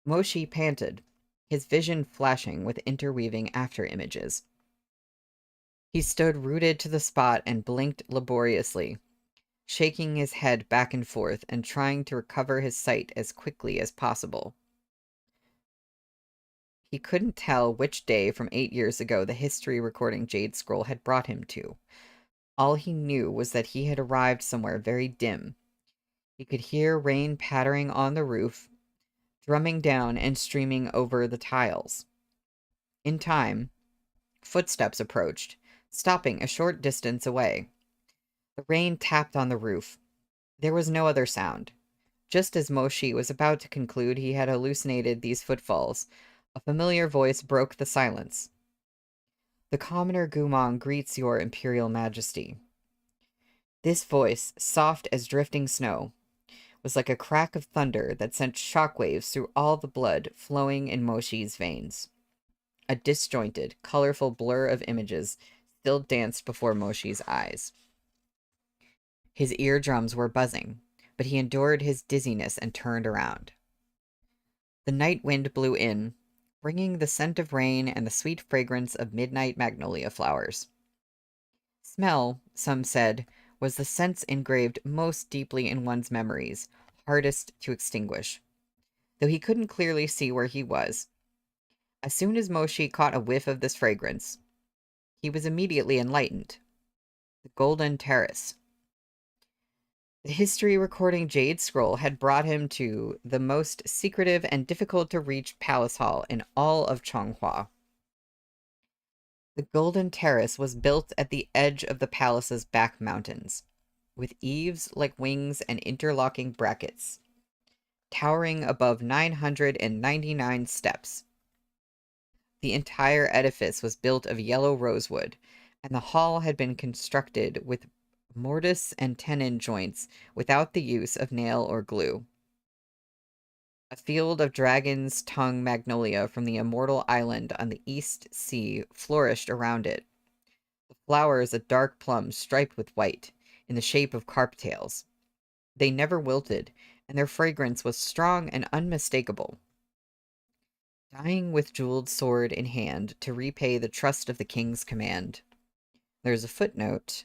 Moshi panted, his vision flashing with interweaving after-images. He stood rooted to the spot and blinked laboriously, shaking his head back and forth and trying to recover his sight as quickly as possible. He couldn't tell which day from 8 years ago the history recording Jade Scroll had brought him to. All he knew was that he had arrived somewhere very dim. He could hear rain pattering on the roof, drumming down and streaming over the tiles. In time, footsteps approached, stopping a short distance away. The rain tapped on the roof. There was no other sound. Just as Moshi was about to conclude he had hallucinated these footfalls, a familiar voice broke the silence. "The commoner Gumong greets your Imperial Majesty." This voice, soft as drifting snow, was like a crack of thunder that sent shockwaves through all the blood flowing in Moshi's veins. A disjointed, colorful blur of images still danced before Moshi's eyes. His eardrums were buzzing, but he endured his dizziness and turned around. The night wind blew in, bringing the scent of rain and the sweet fragrance of midnight magnolia flowers. Smell, some said, was the sense engraved most deeply in one's memories, hardest to extinguish, though he couldn't clearly see where he was. As soon as Moshi caught a whiff of this fragrance, he was immediately enlightened. The Golden Terrace. The history recording Jade Scroll had brought him to the most secretive and difficult to reach palace hall in all of Chonghua. The Golden Terrace was built at the edge of the palace's back mountains, with eaves like wings and interlocking brackets, towering above 999 steps. The entire edifice was built of yellow rosewood, and the hall had been constructed with mortise and tenon joints without the use of nail or glue. A field of dragon's tongue magnolia from the immortal island on the East Sea flourished around it. The flowers a dark plum striped with white, in the shape of carp tails. They never wilted, and their fragrance was strong and unmistakable. Dying with jeweled sword in hand to repay the trust of the king's command. There's a footnote.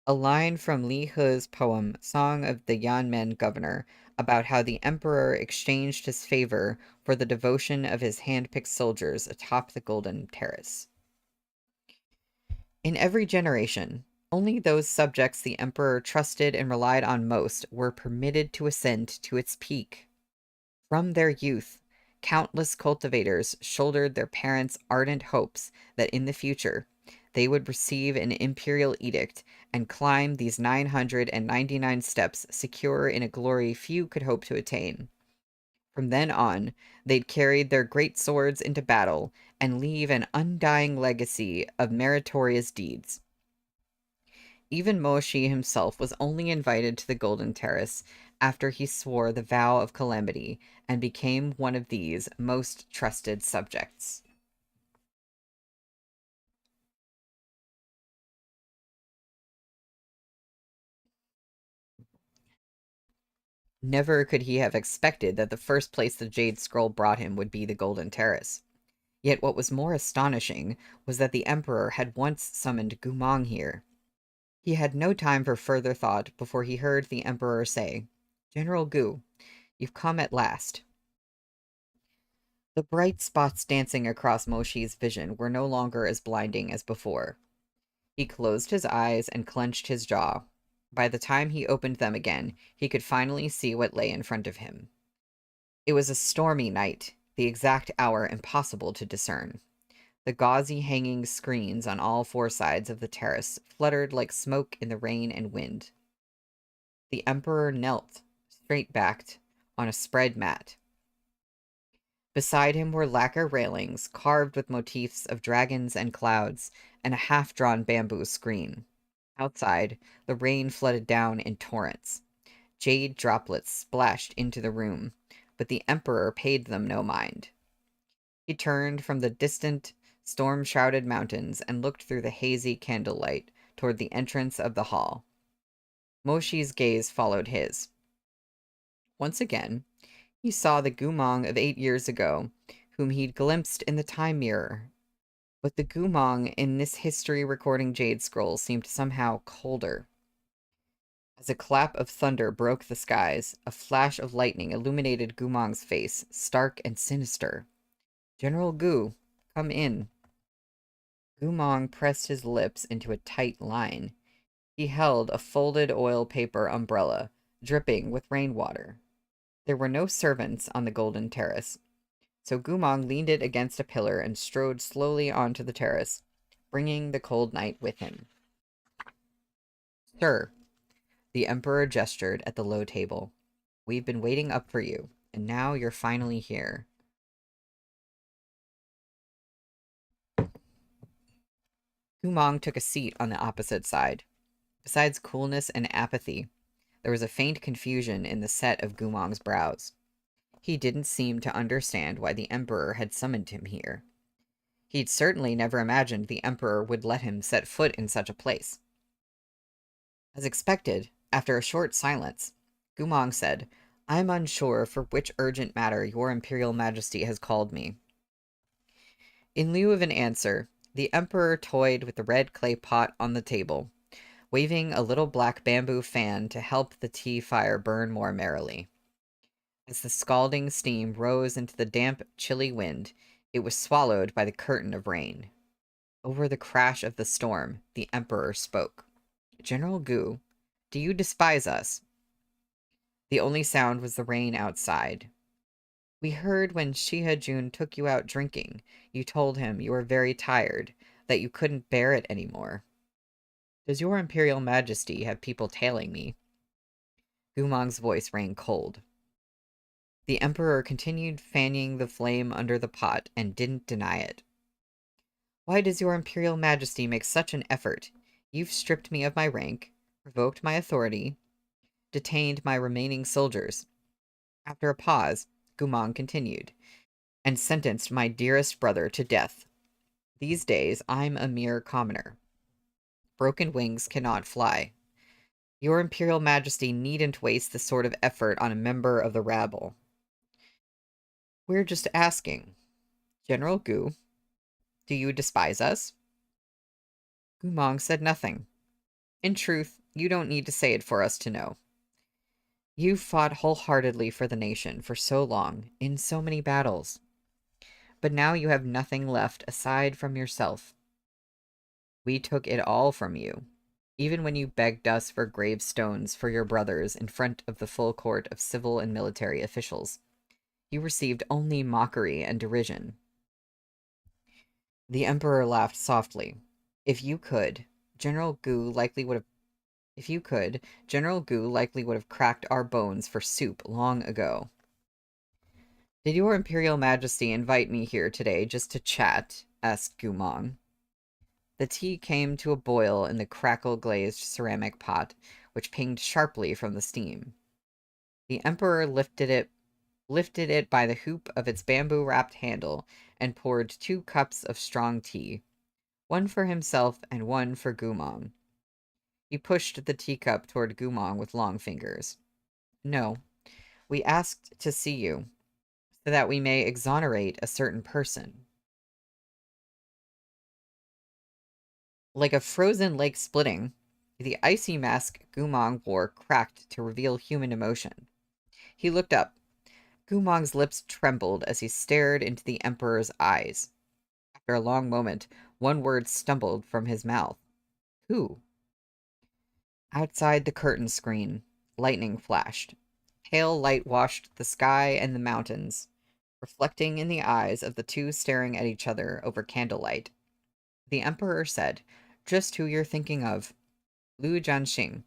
A line from Li He's poem, Song of the Yanmen Governor, about how the emperor exchanged his favor for the devotion of his hand-picked soldiers atop the Golden Terrace. In every generation, only those subjects the emperor trusted and relied on most were permitted to ascend to its peak. From their youth, countless cultivators shouldered their parents' ardent hopes that in the future they would receive an imperial edict and climb these 999 steps secure in a glory few could hope to attain. From then on, they'd carried their great swords into battle and leave an undying legacy of meritorious deeds. Even Moshi himself was only invited to the Golden Terrace after he swore the vow of calamity and became one of these most trusted subjects. Never could he have expected that the first place the Jade Scroll brought him would be the Golden Terrace. Yet what was more astonishing was that the Emperor had once summoned Gumong here. He had no time for further thought before he heard the Emperor say, "General Gu, you've come at last." The bright spots dancing across Moshi's vision were no longer as blinding as before. He closed his eyes and clenched his jaw. By the time he opened them again, he could finally see what lay in front of him. It was a stormy night, the exact hour impossible to discern. The gauzy hanging screens on all four sides of the terrace fluttered like smoke in the rain and wind. The Emperor knelt, straight-backed, on a spread mat. Beside him were lacquer railings carved with motifs of dragons and clouds, and a half-drawn bamboo screen. Outside, the rain flooded down in torrents. Jade droplets splashed into the room, but the Emperor paid them no mind. He turned from the distant, storm-shrouded mountains and looked through the hazy candlelight toward the entrance of the hall. Moshi's gaze followed his. Once again, he saw the Gumong of 8 years ago, whom he'd glimpsed in the time mirror. But the Gumong in this history-recording Jade Scroll seemed somehow colder. As a clap of thunder broke the skies, a flash of lightning illuminated Gumong's face, stark and sinister. "General Gu, come in." Gumong pressed his lips into a tight line. He held a folded oil paper umbrella, dripping with rainwater. There were no servants on the golden terrace, so Gumong leaned it against a pillar and strode slowly onto the terrace, bringing the cold night with him. Sir, the Emperor gestured at the low table. We've been waiting up for you, and now you're finally here. Gumong took a seat on the opposite side. Besides coolness and apathy, there was a faint confusion in the set of Gumong's brows. He didn't seem to understand why the Emperor had summoned him here. He'd certainly never imagined the Emperor would let him set foot in such a place. As expected, after a short silence, Gumong said, "I'm unsure for which urgent matter your Imperial Majesty has called me." In lieu of an answer, the Emperor toyed with the red clay pot on the table, waving a little black bamboo fan to help the tea fire burn more merrily. As the scalding steam rose into the damp, chilly wind, it was swallowed by the curtain of rain. Over the crash of the storm, the Emperor spoke. "General Gu, do you despise us?" The only sound was the rain outside. "We heard when Shihajun took you out drinking, you told him you were very tired, that you couldn't bear it anymore. Does your Imperial Majesty have people tailing me?" Gumong's voice rang cold. The Emperor continued fanning the flame under the pot and didn't deny it. "Why does your Imperial Majesty make such an effort? You've stripped me of my rank, revoked my authority, detained my remaining soldiers." After a pause, Gumong continued, "and sentenced my dearest brother to death. These days, I'm a mere commoner. Broken wings cannot fly. Your Imperial Majesty needn't waste this sort of effort on a member of the rabble." "We're just asking. General Gu, do you despise us?" Gumong said nothing. "In truth, you don't need to say it for us to know. You've fought wholeheartedly for the nation for so long, in so many battles. But now you have nothing left aside from yourself. We took it all from you, even when you begged us for gravestones for your brothers in front of the full court of civil and military officials. You received only mockery and derision." The Emperor laughed softly. General Gu likely would have If you could, General Gu likely would have cracked our bones for soup long ago. "Did your Imperial Majesty invite me here today just to chat?" asked Gumong. The tea came to a boil in the crackle-glazed ceramic pot, which pinged sharply from the steam. The Emperor lifted it by the hoop of its bamboo-wrapped handle and poured 2 cups of strong tea, one for himself and one for Gumong. He pushed the teacup toward Gumong with long fingers. "No, we asked to see you, so that we may exonerate a certain person." Like a frozen lake splitting, the icy mask Gumong wore cracked to reveal human emotion. He looked up. Gumong's lips trembled as he stared into the Emperor's eyes. After a long moment, one word stumbled from his mouth. "Who?" Outside the curtain screen, lightning flashed. Pale light washed the sky and the mountains, reflecting in the eyes of the two staring at each other over candlelight. The Emperor said, "Just who you're thinking of. Lu Jianxing."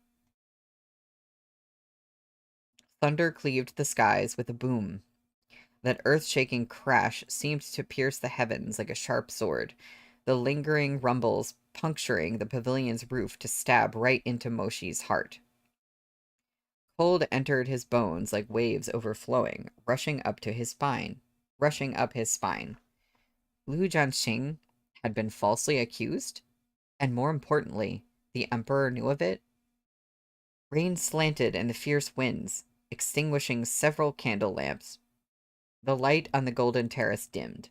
Thunder cleaved the skies with a boom. That earth-shaking crash seemed to pierce the heavens like a sharp sword, the lingering rumbles puncturing the pavilion's roof to stab right into Moshi's heart. Cold entered his bones like waves overflowing, rushing up his spine. Lu Jianxing had been falsely accused? And more importantly, the Emperor knew of it? Rain slanted in the fierce winds, extinguishing several candle lamps. The light on the golden terrace dimmed.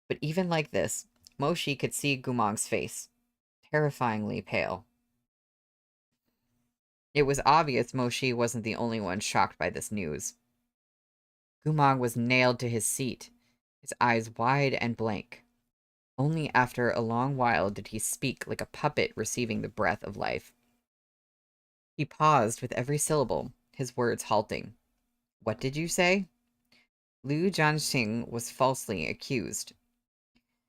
But even like this, Moshi could see Gumong's face, terrifyingly pale. It was obvious Moshi wasn't the only one shocked by this news. Gumong was nailed to his seat, his eyes wide and blank. Only after a long while did he speak like a puppet receiving the breath of life. He paused with every syllable, his words halting. What did you say? Liu Jianxing was falsely accused.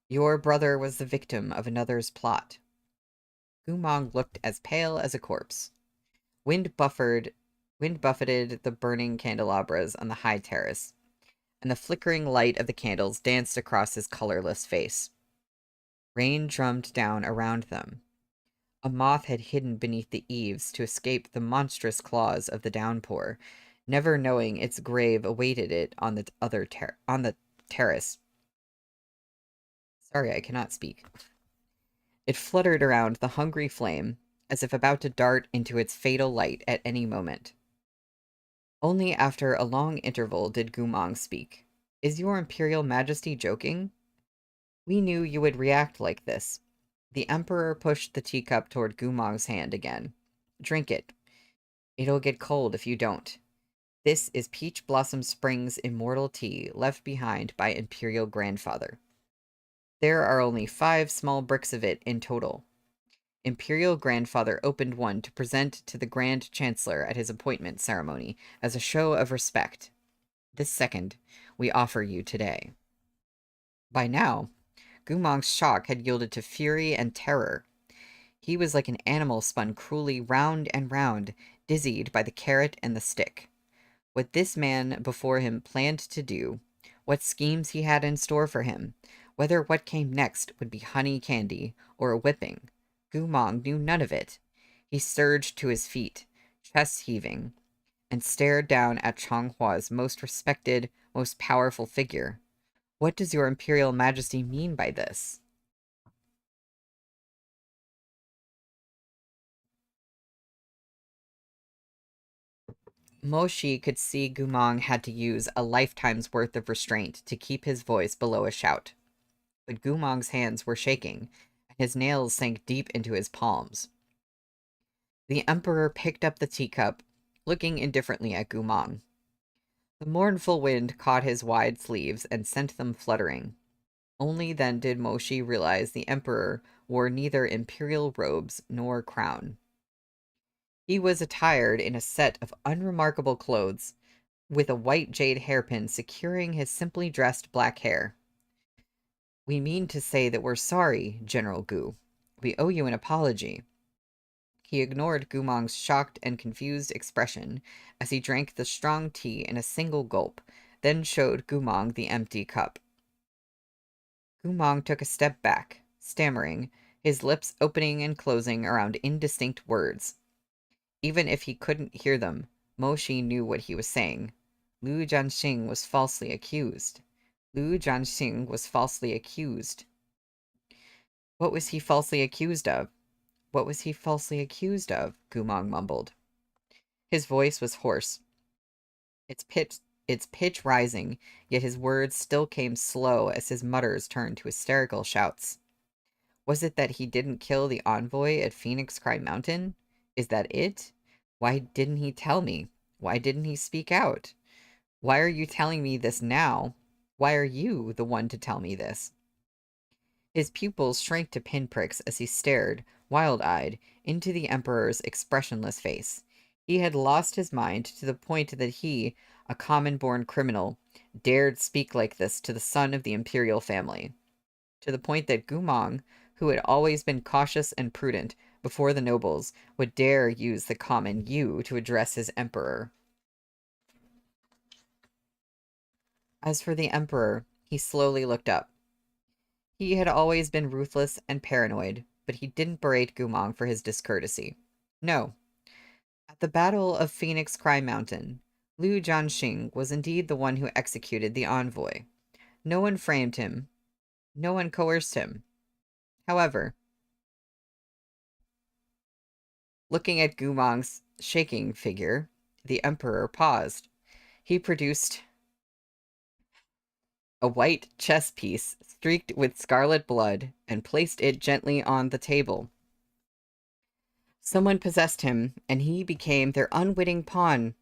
Your brother was the victim of another's plot. Gumong looked as pale as a corpse. Wind wind buffeted the burning candelabras on the high terrace, and the flickering light of the candles danced across his colorless face. Rain drummed down around them. A moth had hidden beneath the eaves to escape the monstrous claws of the downpour, never knowing its grave awaited it on the terrace. Sorry, I cannot speak. It fluttered around the hungry flame, as if about to dart into its fatal light at any moment. Only after a long interval did Gumong speak. Is your Imperial Majesty joking? We knew you would react like this. The Emperor pushed the teacup toward Gumong's hand again. Drink it. It'll get cold if you don't. This is Peach Blossom Spring's immortal tea left behind by Imperial Grandfather. There are only 5 small bricks of it in total. Imperial Grandfather opened one to present to the Grand Chancellor at his appointment ceremony as a show of respect. This second we offer you today. By now, Gumong's shock had yielded to fury and terror. He was like an animal spun cruelly round and round, dizzied by the carrot and the stick. What this man before him planned to do, what schemes he had in store for him, whether what came next would be honey candy or a whipping, Gumong knew none of it. He surged to his feet, chest heaving, and stared down at Chonghua's most respected, most powerful figure. What does your Imperial Majesty mean by this? Moshi could see Gumong had to use a lifetime's worth of restraint to keep his voice below a shout. But Gumong's hands were shaking, and his nails sank deep into his palms. The Emperor picked up the teacup, looking indifferently at Gumong. The mournful wind caught his wide sleeves and sent them fluttering. Only then did Moshi realize the Emperor wore neither imperial robes nor crown. He was attired in a set of unremarkable clothes, with a white jade hairpin securing his simply dressed black hair. We mean to say that we're sorry, General Gu. We owe you an apology. He ignored Gumong's shocked and confused expression as he drank the strong tea in a single gulp, then showed Gumong the empty cup. Gumong took a step back, stammering, his lips opening and closing around indistinct words. Even if he couldn't hear them, Moshi knew what he was saying. Liu Jianxing was falsely accused. Liu Jianxing was falsely accused. What was he falsely accused of? What was he falsely accused of? Gumong mumbled. His voice was hoarse, its pitch rising, yet his words still came slow as his mutters turned to hysterical shouts. Was it that he didn't kill the envoy at Phoenix Cry Mountain? Is that it? Why didn't he tell me? Why didn't he speak out? Why are you telling me this now? Why are you the one to tell me this? His pupils shrank to pinpricks as he stared, wild-eyed, into the Emperor's expressionless face. He had lost his mind to the point that he, a common-born criminal, dared speak like this to the son of the imperial family. To the point that Gumong, who had always been cautious and prudent before the nobles, would dare use the common you to address his emperor. As for the Emperor, he slowly looked up. He had always been ruthless and paranoid, but he didn't berate Gumong for his discourtesy. No. At the Battle of Phoenix Cry Mountain, Liu Jianxing was indeed the one who executed the envoy. No one framed him. No one coerced him. However, looking at Gumong's shaking figure, the Emperor paused. He produced a white chess piece streaked with scarlet blood and placed it gently on the table. Someone possessed him, and he became their unwitting pawn.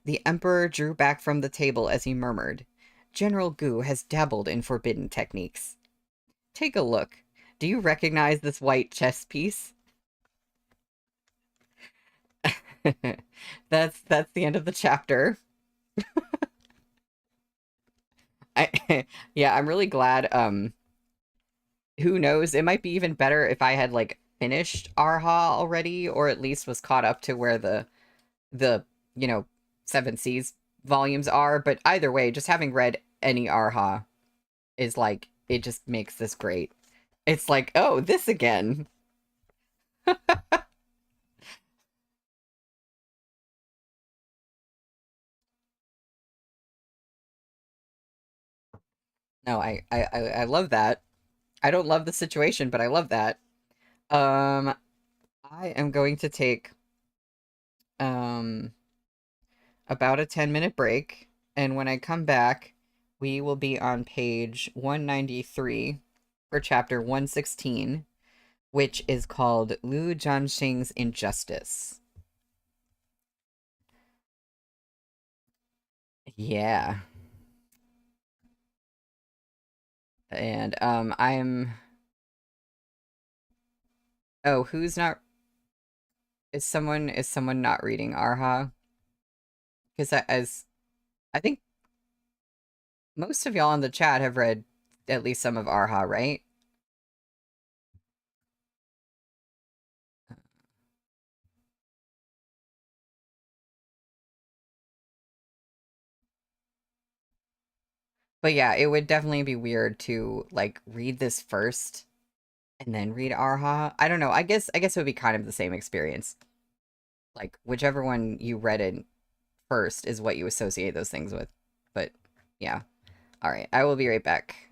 The Emperor drew back from the table as he murmured, General Gu has dabbled in forbidden techniques. Take a look. Do you recognize this white chess piece? That's the end of the chapter. Yeah, I'm really glad. Who knows? It might be even better if I had like finished Arha already, or at least was caught up to where the you know Seven Seas volumes are. But either way, just having read any Arha is like it just makes this great. It's like, oh, this again. No, I love that. I don't love the situation, but I love that. Um, I am going to take um about a 10-minute break, and when I come back, we will be on page 193 for chapter 116, which is called Lu Jianxing's Injustice. Yeah. And I'm oh, who's not is someone not reading Arha? Because as I think most of y'all in the chat have read at least some of Arha, right? But yeah, it would definitely be weird to like read this first and then read Arha. I don't know. I guess it would be kind of the same experience. Like whichever one you read it first is what you associate those things with. But yeah. All right. I will be right back.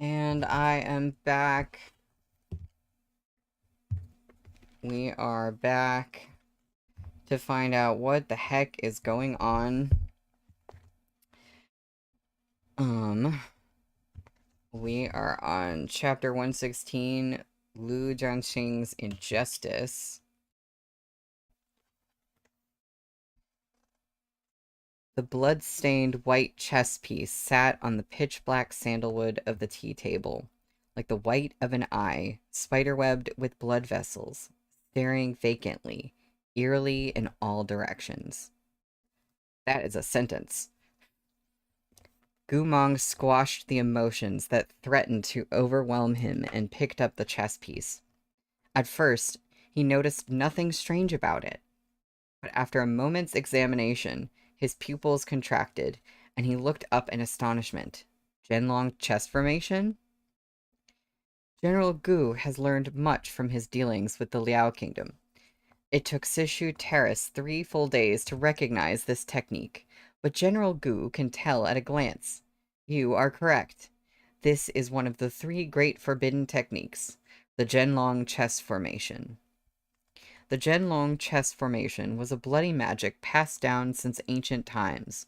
And I am back. We are back to find out what the heck is going on. We are on chapter 116, Lu Jianxing's Injustice. The blood-stained white chess piece sat on the pitch-black sandalwood of the tea table, like the white of an eye, spiderwebbed with blood vessels, staring vacantly, eerily in all directions. That is a sentence. Gumong squashed the emotions that threatened to overwhelm him and picked up the chess piece. At first, he noticed nothing strange about it, but after a moment's examination, his pupils contracted, and he looked up in astonishment. Zhenlong chess formation? General Gu has learned much from his dealings with the Liao Kingdom. It took Sishu Terrace 3 full days to recognize this technique, but General Gu can tell at a glance. You are correct. This is one of the 3 great forbidden techniques, the Zhenlong chess formation. The Zhenlong chess formation was a bloody magic passed down since ancient times.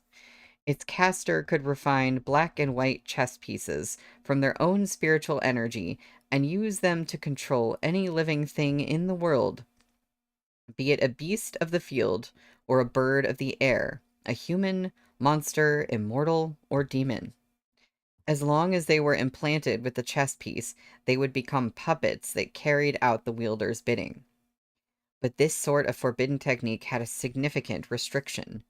Its caster could refine black and white chess pieces from their own spiritual energy and use them to control any living thing in the world, be it a beast of the field or a bird of the air, a human, monster, immortal, or demon. As long as they were implanted with the chess piece, they would become puppets that carried out the wielder's bidding. But this sort of forbidden technique had a significant restriction.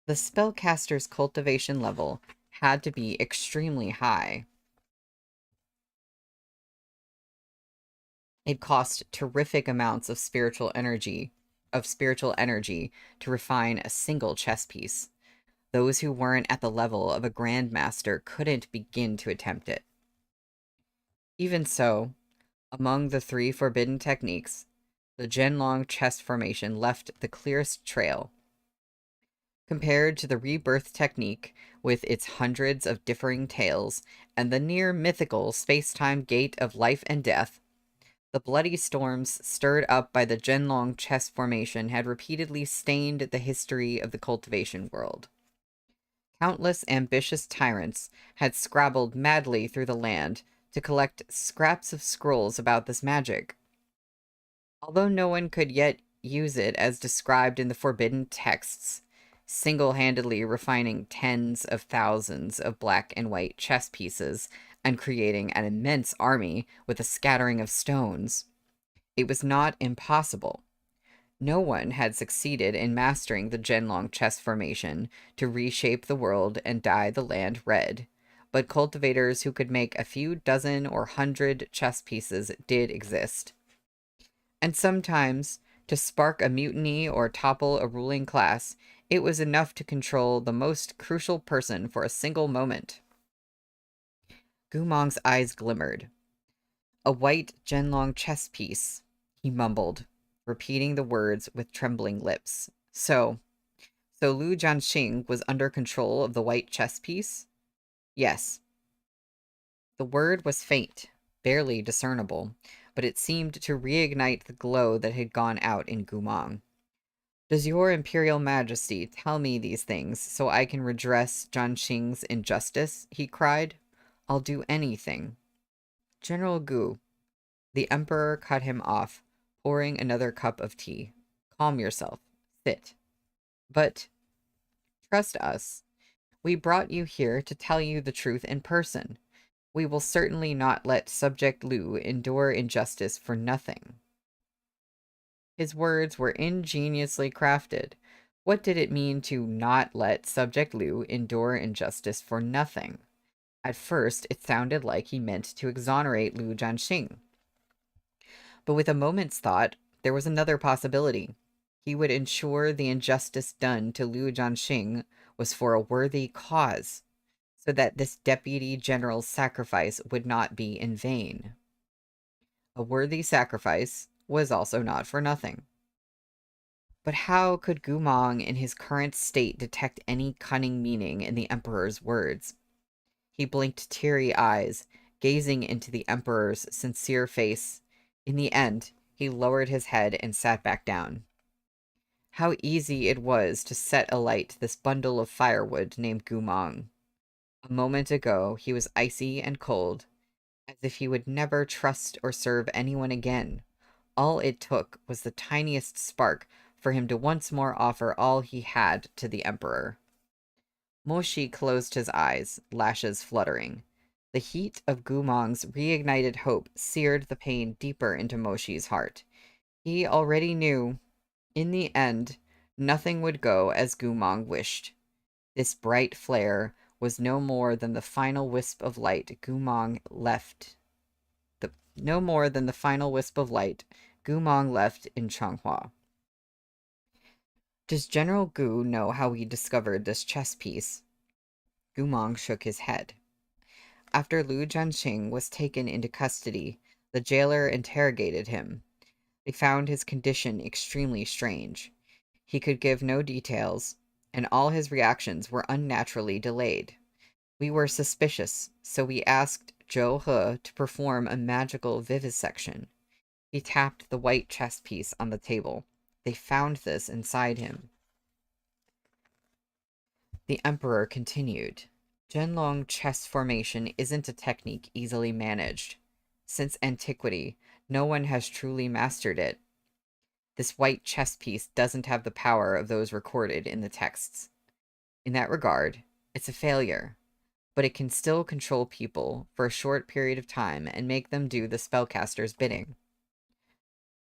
The spellcaster's cultivation level had to be extremely high. It cost terrific amounts of spiritual energy to refine a single chess piece. Those who weren't at the level of a grandmaster couldn't begin to attempt it. Even so, among the 3 forbidden techniques, the Zhenlong chess formation left the clearest trail. Compared to the rebirth technique, with its hundreds of differing tales, and the near-mythical space-time gate of life and death, the bloody storms stirred up by the Zhenlong chess formation had repeatedly stained the history of the cultivation world. Countless ambitious tyrants had scrabbled madly through the land to collect scraps of scrolls about this magic. Although no one could yet use it as described in the forbidden texts, single-handedly refining tens of thousands of black and white chess pieces and creating an immense army with a scattering of stones, it was not impossible. No one had succeeded in mastering the Zhenlong chess formation to reshape the world and dye the land red, but cultivators who could make a few dozen or 100 chess pieces did exist. And sometimes, to spark a mutiny or topple a ruling class, it was enough to control the most crucial person for a single moment. Gumong's eyes glimmered. A white Zhenlong chess piece, he mumbled, repeating the words with trembling lips. So Lu Jianxing was under control of the white chess piece? Yes. The word was faint, barely discernible, but it seemed to reignite the glow that had gone out in Gumong. Does your Imperial Majesty tell me these things so I can redress Jianxing's injustice? He cried. I'll do anything. General Gu. The Emperor cut him off, pouring another cup of tea. Calm yourself. Sit. But trust us. We brought you here to tell you the truth in person. We will certainly not let Subject Lu endure injustice for nothing. His words were ingeniously crafted. What did it mean to not let Subject Lu endure injustice for nothing? At first, it sounded like he meant to exonerate Lu Jianxing. But with a moment's thought, there was another possibility. He would ensure the injustice done to Lu Jianxing was for a worthy cause, so that this deputy general's sacrifice would not be in vain. A worthy sacrifice was also not for nothing. But how could Gumong in his current state detect any cunning meaning in the Emperor's words? He blinked teary eyes, gazing into the Emperor's sincere face. In the end, he lowered his head and sat back down. How easy it was to set alight this bundle of firewood named Gumong. A moment ago, he was icy and cold, as if he would never trust or serve anyone again. All it took was the tiniest spark for him to once more offer all he had to the Emperor. Moshi closed his eyes, lashes fluttering. The heat of Gumong's reignited hope seared the pain deeper into Moshi's heart. He already knew, in the end, nothing would go as Gumong wished. This bright flare was no more than the final wisp of light Gumong left. No more than the final wisp of light Gumong left in Changhua. Does General Gu know how we discovered this chess piece? Gumong shook his head. After Lu Jianxing was taken into custody, the jailer interrogated him. They found his condition extremely strange. He could give no details, and all his reactions were unnaturally delayed. We were suspicious, so we asked Zhou He to perform a magical vivisection. He tapped the white chess piece on the table. They found this inside him. The Emperor continued. Zhenlong chess formation isn't a technique easily managed. Since antiquity, no one has truly mastered it. This white chess piece doesn't have the power of those recorded in the texts. In that regard, it's a failure, but it can still control people for a short period of time and make them do the spellcaster's bidding.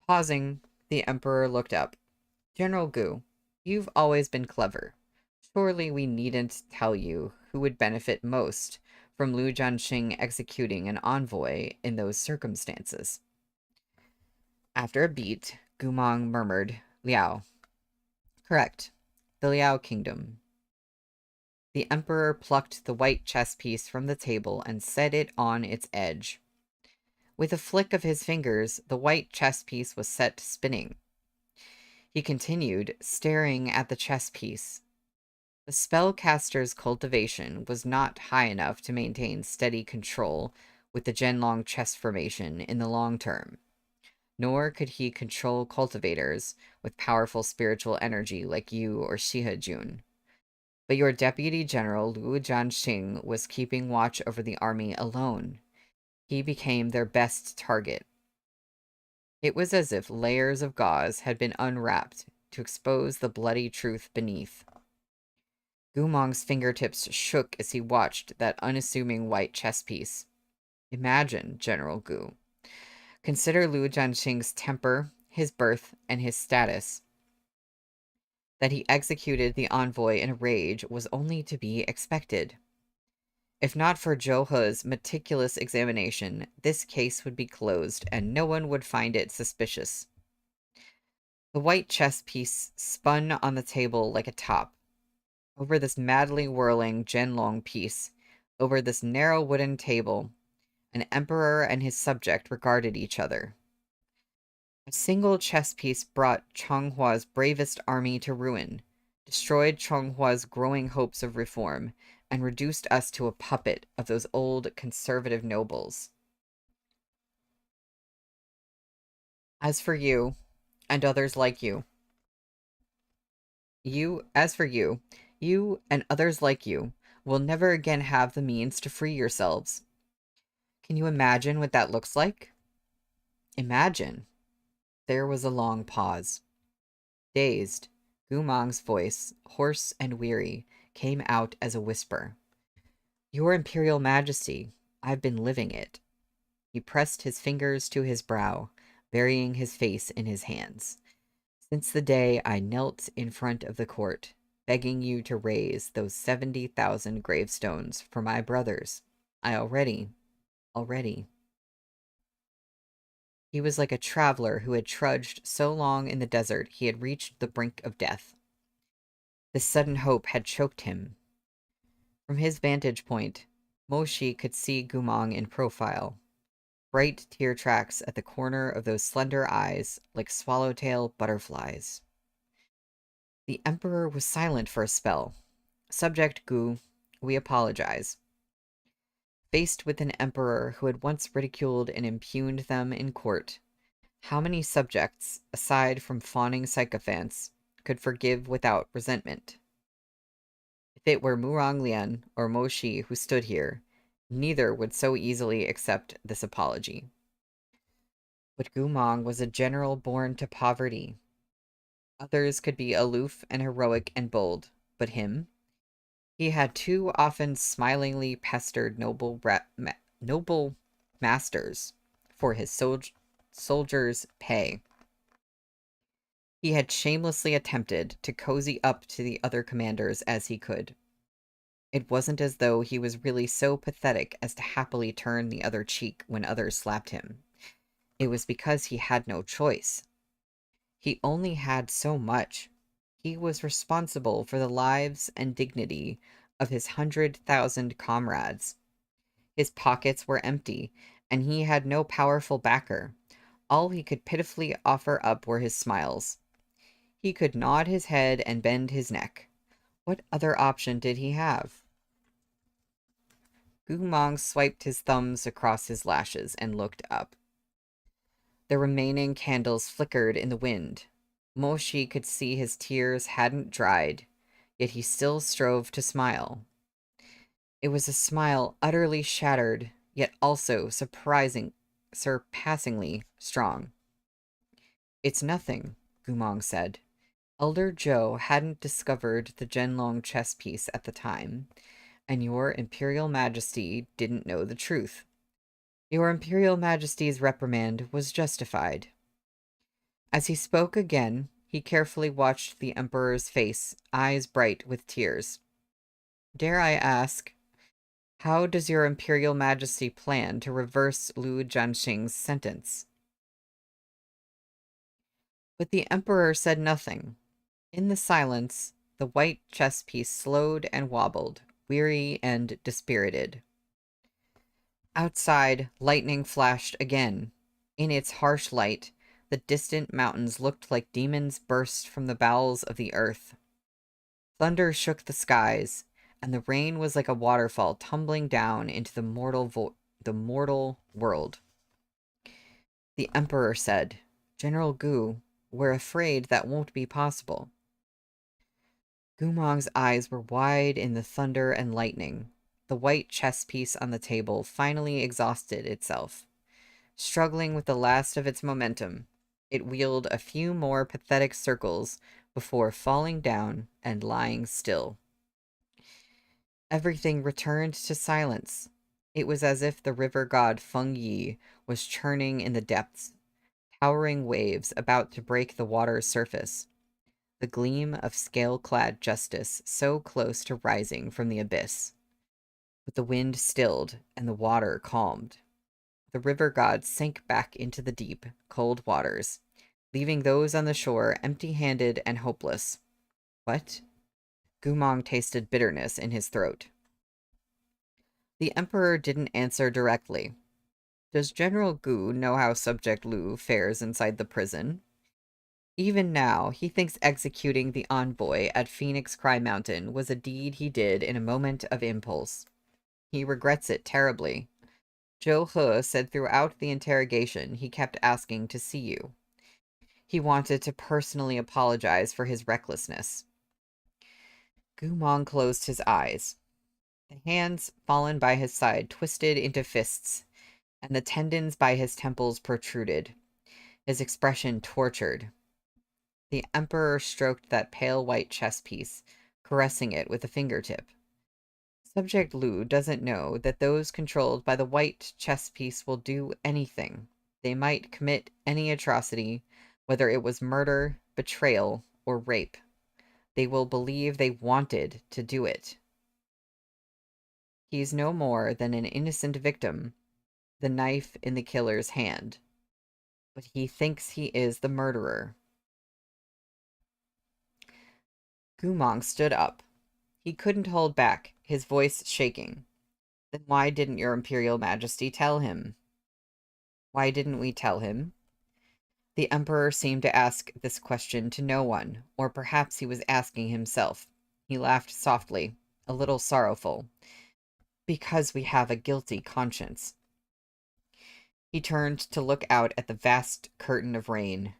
Pausing, the Emperor looked up. General Gu, you've always been clever. Surely we needn't tell you who would benefit most from Lu Jianxing executing an envoy in those circumstances. After a beat, Gumong murmured, Liao. Correct. The Liao Kingdom. The Emperor plucked the white chess piece from the table and set it on its edge. With a flick of his fingers, the white chess piece was set spinning. He continued, staring at the chess piece. The spellcaster's cultivation was not high enough to maintain steady control with the Zhenlong chess formation in the long term, nor could he control cultivators with powerful spiritual energy like you or Shihajun. But your deputy general Lu Jianxing was keeping watch over the army alone. He became their best target. It was as if layers of gauze had been unwrapped to expose the bloody truth beneath. Gumong's fingertips shook as he watched that unassuming white chess piece. Imagine, General Gu. Consider Lu Jianxing's temper, his birth, and his status. That he executed the envoy in a rage was only to be expected. If not for Zhou He's meticulous examination, this case would be closed and no one would find it suspicious. The white chess piece spun on the table like a top. Over this madly whirling Zhenlong piece, over this narrow wooden table, an emperor and his subject regarded each other. A single chess piece brought Chonghua's bravest army to ruin, destroyed Chonghua's growing hopes of reform, and reduced us to a puppet of those old conservative nobles. As for you, and others like you, you and others like you will never again have the means to free yourselves. Can you imagine what that looks like? Imagine. There was a long pause. Dazed, Gumong's voice, hoarse and weary, came out as a whisper. Your Imperial Majesty, I've been living it. He pressed his fingers to his brow, burying his face in his hands. Since the day I knelt in front of the court, begging you to raise those 70,000 gravestones for my brothers, I already. He was like a traveler who had trudged so long in the desert he had reached the brink of death. This sudden hope had choked him. From his vantage point, Moshi could see Gumong in profile. Bright tear tracks at the corner of those slender eyes like swallowtail butterflies. The Emperor was silent for a spell. Subject Gu, we apologize. Faced with an emperor who had once ridiculed and impugned them in court, how many subjects, aside from fawning sycophants, could forgive without resentment? If it were Murong Lian or Mo Shi who stood here, neither would so easily accept this apology. But Gumong was a general born to poverty. Others could be aloof and heroic and bold, but him? He had too often smilingly pestered noble masters for his soldiers' pay. He had shamelessly attempted to cozy up to the other commanders as he could. It wasn't as though he was really so pathetic as to happily turn the other cheek when others slapped him. It was because he had no choice. He only had so much. He was responsible for the lives and dignity of his 100,000 comrades. His pockets were empty, and he had no powerful backer. All he could pitifully offer up were his smiles. He could nod his head and bend his neck. What other option did he have? Gumong swiped his thumbs across his lashes and looked up. The remaining candles flickered in the wind. Moshi could see his tears hadn't dried, yet he still strove to smile. It was a smile utterly shattered, yet also surpassingly strong. "It's nothing," Gumong said. "Elder Joe hadn't discovered the Genlong chess piece at the time, and your Imperial Majesty didn't know the truth. Your Imperial Majesty's reprimand was justified." As he spoke again, he carefully watched the Emperor's face, eyes bright with tears. "Dare I ask, how does your Imperial Majesty plan to reverse Lu Jianxing's sentence?" But the Emperor said nothing. In the silence, the white chess piece slowed and wobbled, weary and dispirited. Outside, lightning flashed again. In its harsh light, the distant mountains looked like demons burst from the bowels of the earth. Thunder shook the skies, and the rain was like a waterfall tumbling down into the mortal world. The Emperor said, "General Gu, we're afraid that won't be possible." Gumong's eyes were wide in the thunder and lightning. The white chess piece on the table finally exhausted itself. Struggling with the last of its momentum, it wheeled a few more pathetic circles before falling down and lying still. Everything returned to silence. It was as if the river god Feng Yi was churning in the depths, towering waves about to break the water's surface. The gleam of scale-clad justice so close to rising from the abyss. But the wind stilled and the water calmed. The river god sank back into the deep, cold waters, leaving those on the shore empty-handed and hopeless. What? Gumong tasted bitterness in his throat. The Emperor didn't answer directly. Does General Gu know how Subject Lu fares inside the prison? Even now, he thinks executing the envoy at Phoenix Cry Mountain was a deed he did in a moment of impulse. He regrets it terribly. Zhou He said throughout the interrogation he kept asking to see you. He wanted to personally apologize for his recklessness. Gumong closed his eyes. The hands fallen by his side twisted into fists, and the tendons by his temples protruded, his expression tortured. The Emperor stroked that pale white chess piece, caressing it with a fingertip. Subject Lu doesn't know that those controlled by the white chess piece will do anything. They might commit any atrocity, whether it was murder, betrayal, or rape. They will believe they wanted to do it. He's no more than an innocent victim, the knife in the killer's hand. But he thinks he is the murderer. Gumong stood up. He couldn't hold back, his voice shaking. Then why didn't your Imperial Majesty tell him? Why didn't we tell him? The Emperor seemed to ask this question to no one, or perhaps he was asking himself. He laughed softly, a little sorrowful. Because we have a guilty conscience. He turned to look out at the vast curtain of rain.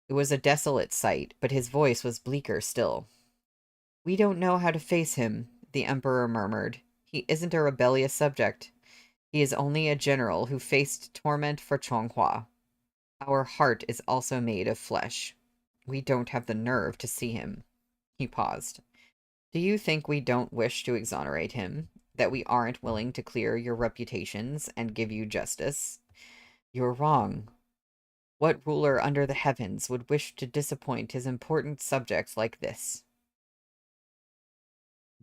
It was a desolate sight, but his voice was bleaker still. We don't know how to face him, the Emperor murmured. He isn't a rebellious subject. He is only a general who faced torment for Chonghua. Our heart is also made of flesh. We don't have the nerve to see him. He paused. Do you think we don't wish to exonerate him? That we aren't willing to clear your reputations and give you justice? You're wrong. What ruler under the heavens would wish to disappoint his important subjects like this?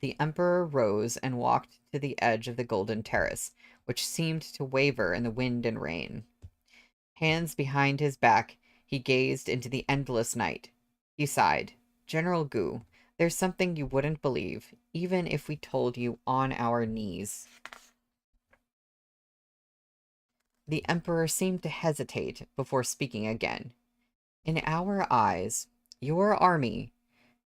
The Emperor rose and walked to the edge of the golden terrace, which seemed to waver in the wind and rain. Hands behind his back, he gazed into the endless night. He sighed. General Gu, there's something you wouldn't believe, even if we told you on our knees. The Emperor seemed to hesitate before speaking again. In our eyes, your army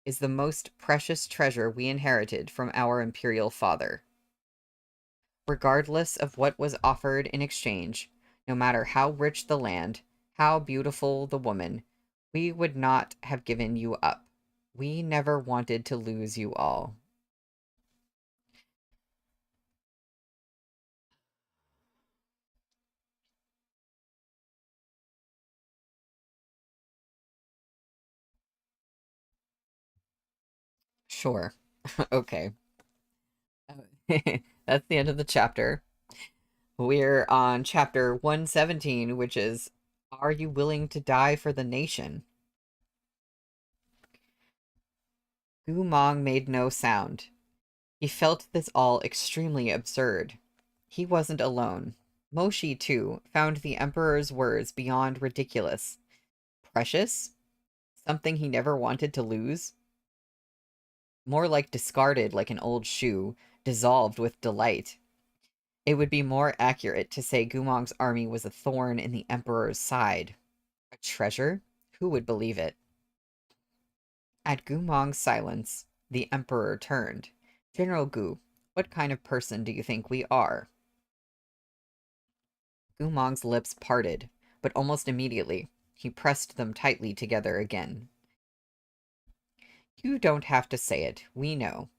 is the most precious treasure we inherited from our imperial father. Regardless of what was offered in exchange, no matter how rich the land, how beautiful the woman, we would not have given you up. We never wanted to lose you all. Sure. Okay. That's the end of the chapter. We're on chapter 117, which is Are You Willing to Die for the Nation? Gu Mong made no sound. He felt this all extremely absurd. He wasn't alone. Moshi, too, found the Emperor's words beyond ridiculous. Precious? Something he never wanted to lose? More like discarded like an old shoe, dissolved with delight. It would be more accurate to say Gumong's army was a thorn in the Emperor's side. A treasure? Who would believe it? At Gumong's silence, the Emperor turned. General Gu, what kind of person do you think we are? Gumong's lips parted, but almost immediately, he pressed them tightly together again. You don't have to say it, we know.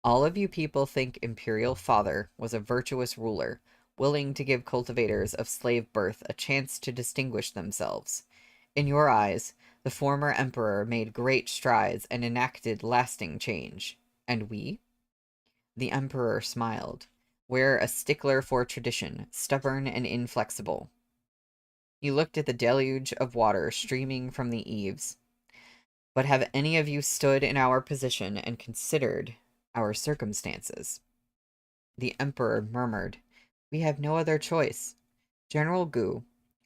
All of you people think Imperial Father was a virtuous ruler, willing to give cultivators of slave birth a chance to distinguish themselves. In your eyes, the former emperor made great strides and enacted lasting change. And we? The emperor smiled. We're a stickler for tradition, stubborn and inflexible. He looked at the deluge of water streaming from the eaves. But have any of you stood in our position and considered our circumstances? The Emperor murmured, We have no other choice. General Gu,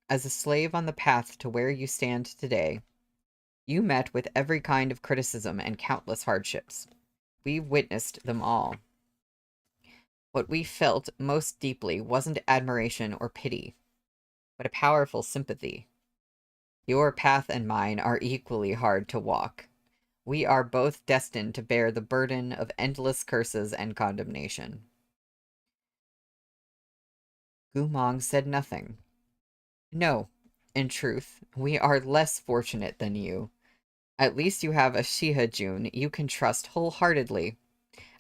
as a slave on the path to where you stand today, you met with every kind of criticism and countless hardships. We've witnessed them all. What we felt most deeply wasn't admiration or pity, but a powerful sympathy. Your path and mine are equally hard to walk. We are both destined to bear the burden of endless curses and condemnation. Gumong said nothing. No, in truth, we are less fortunate than you. At least you have a Shihajun you can trust wholeheartedly,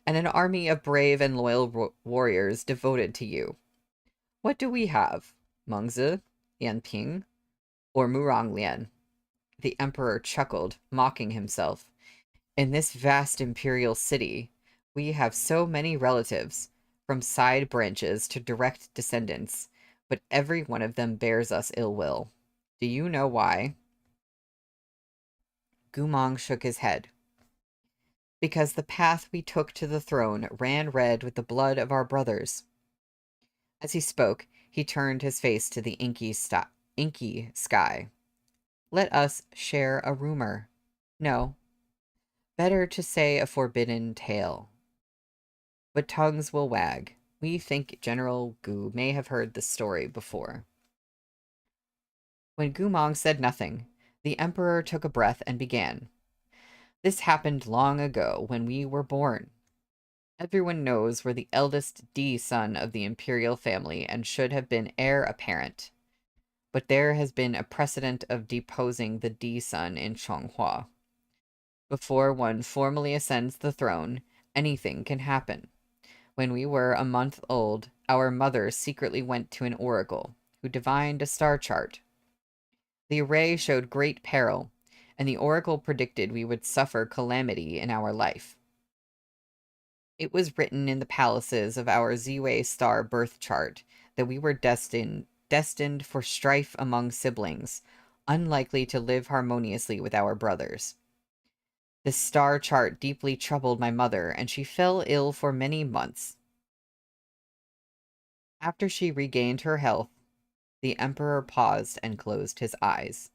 and an army of brave and loyal warriors devoted to you. What do we have? Mengzi, Yanping, or Murong Lian? The emperor chuckled, mocking himself. In this vast imperial city, we have so many relatives, from side branches to direct descendants, but every one of them bears us ill will. Do you know why? Gumong shook his head. Because the path we took to the throne ran red with the blood of our brothers. As he spoke, he turned his face to the inky sky. Let us share a rumor. No, better to say a forbidden tale. But tongues will wag. We think General Gu may have heard the story before. When Gumong said nothing, the Emperor took a breath and began. This happened long ago when we were born. Everyone knows we're the eldest D son of the imperial family and should have been heir apparent. But there has been a precedent of deposing the D son in Chonghua. Before one formally ascends the throne, anything can happen. When we were a month old, our mother secretly went to an oracle, who divined a star chart. The array showed great peril, and the oracle predicted we would suffer calamity in our life. It was written in the palaces of our Ziwei star birth chart that we were destined for strife among siblings, unlikely to live harmoniously with our brothers. This star chart deeply troubled my mother, and she fell ill for many months. After she regained her health, the emperor paused and closed his eyes.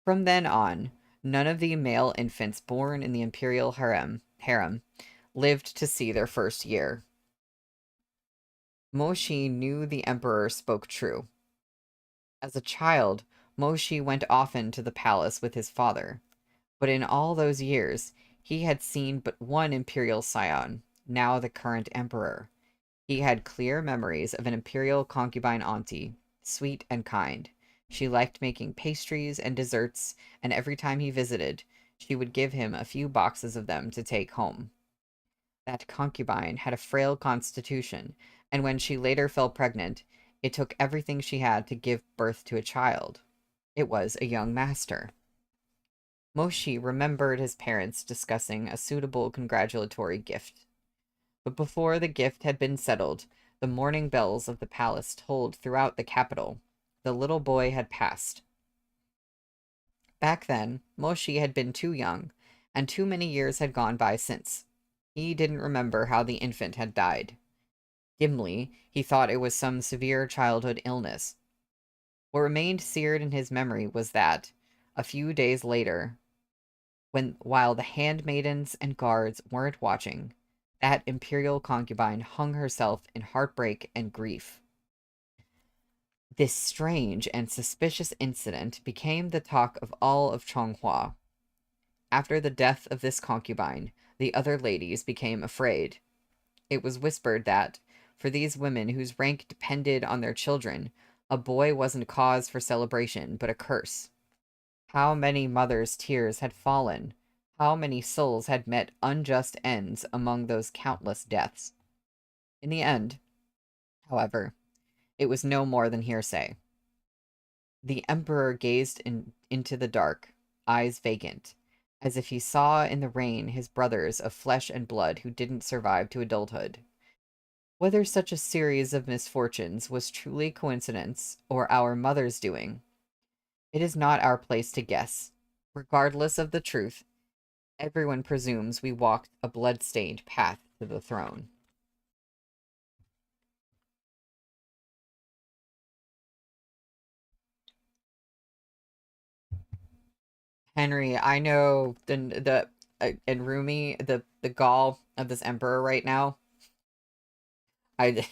From then on, none of the male infants born in the imperial harem lived to see their first year. Moshi knew the emperor spoke true. As a child, Moshi went often to the palace with his father, but in all those years, he had seen but one imperial scion, now the current emperor. He had clear memories of an imperial concubine auntie, sweet and kind. She liked making pastries and desserts, and every time he visited, she would give him a few boxes of them to take home. That concubine had a frail constitution, and when she later fell pregnant, it took everything she had to give birth to a child. It was a young master. Moshi remembered his parents discussing a suitable congratulatory gift. But before the gift had been settled, the morning bells of the palace told throughout the capital. The little boy had passed. Back then, Moshi had been too young, and too many years had gone by since. He didn't remember how the infant had died. Dimly, he thought it was some severe childhood illness. What remained seared in his memory was that, a few days later, while the handmaidens and guards weren't watching, that imperial concubine hung herself in heartbreak and grief. This strange and suspicious incident became the talk of all of Chonghua. After the death of this concubine, the other ladies became afraid. It was whispered that, for these women whose rank depended on their children, a boy wasn't cause for celebration, but a curse. How many mothers' tears had fallen, how many souls had met unjust ends among those countless deaths. In the end, however, it was no more than hearsay. The emperor gazed into the dark, eyes vacant, as if he saw in the rain his brothers of flesh and blood who didn't survive to adulthood. Whether such a series of misfortunes was truly coincidence or our mother's doing, it is not our place to guess. Regardless of the truth, everyone presumes we walked a blood-stained path to the throne. Henry, I know the and Rumi, the gall of this emperor right now. I,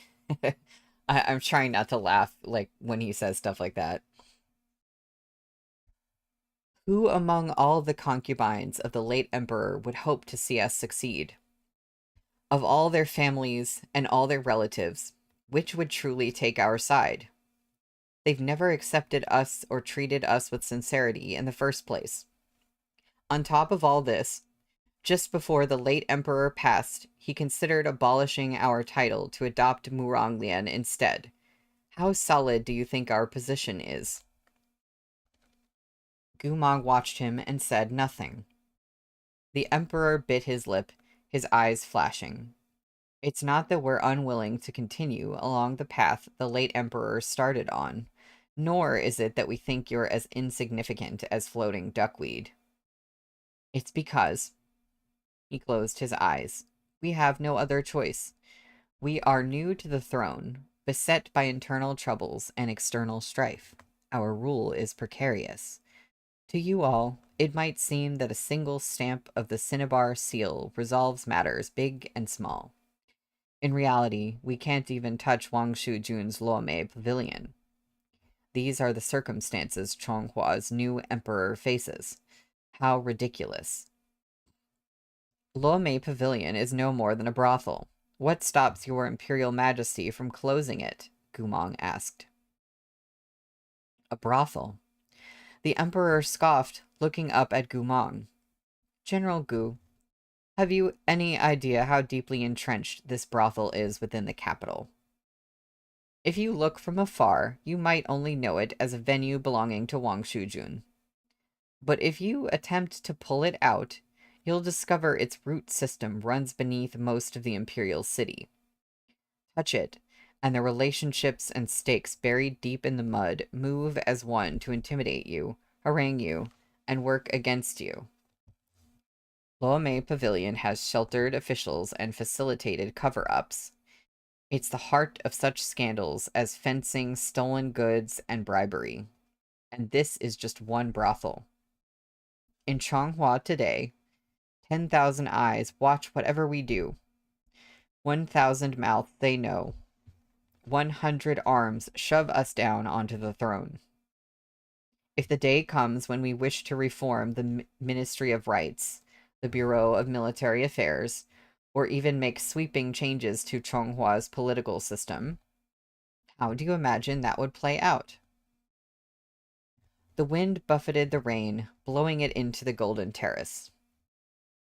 I'm trying not to laugh like when he says stuff like that. Who among all the concubines of the late emperor would hope to see us succeed? Of all their families and all their relatives, which would truly take our side? They've never accepted us or treated us with sincerity in the first place. On top of all this, just before the late emperor passed, he considered abolishing our title to adopt Muranglian instead. How solid do you think our position is? Gumong watched him and said nothing. The emperor bit his lip, his eyes flashing. It's not that we're unwilling to continue along the path the late emperor started on, nor is it that we think you're as insignificant as floating duckweed. It's because, he closed his eyes, we have no other choice. We are new to the throne, beset by internal troubles and external strife. Our rule is precarious. To you all, it might seem that a single stamp of the Cinnabar seal resolves matters big and small. In reality, we can't even touch Wang Shujun's Luomei pavilion. These are the circumstances Chonghua's new emperor faces. How ridiculous. Luomei pavilion is no more than a brothel. What stops your Imperial Majesty from closing it? Gumong asked. A brothel. The Emperor scoffed, looking up at Gumong. General Gu, have you any idea how deeply entrenched this brothel is within the capital? If you look from afar, you might only know it as a venue belonging to Wang Shujun. But if you attempt to pull it out, you'll discover its root system runs beneath most of the Imperial City. Touch it, and the relationships and stakes buried deep in the mud move as one to intimidate you, harangue you, and work against you. Loame Pavilion has sheltered officials and facilitated cover-ups. It's the heart of such scandals as fencing, stolen goods, and bribery. And this is just one brothel. In Changhua today, 10,000 eyes watch whatever we do. 1,000 mouths they know. 100 arms shove us down onto the throne. If the day comes when we wish to reform the Ministry of Rights, the Bureau of Military Affairs, or even make sweeping changes to Chonghua's political system, how do you imagine that would play out? The wind buffeted the rain, blowing it into the golden terrace.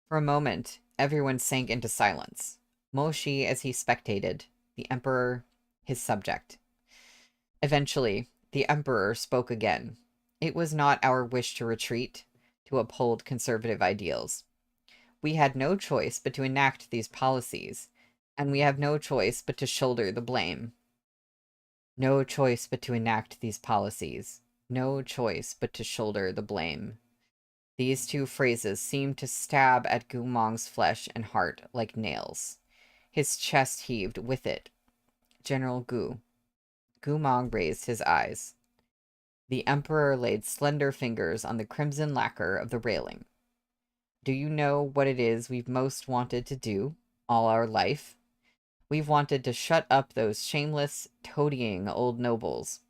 For a moment, everyone sank into silence. Moshi as he spectated, the Emperor, his subject. Eventually, the Emperor spoke again. It was not our wish to retreat, to uphold conservative ideals. We had no choice but to enact these policies, and we have no choice but to shoulder the blame. No choice but to enact these policies. No choice but to shoulder the blame. These two phrases seemed to stab at Gumong's flesh and heart like nails. His chest heaved with it. General Gu. Gumong raised his eyes. The Emperor laid slender fingers on the crimson lacquer of the railing. Do you know what it is we've most wanted to do all our life? We've wanted to shut up those shameless, toadying old nobles.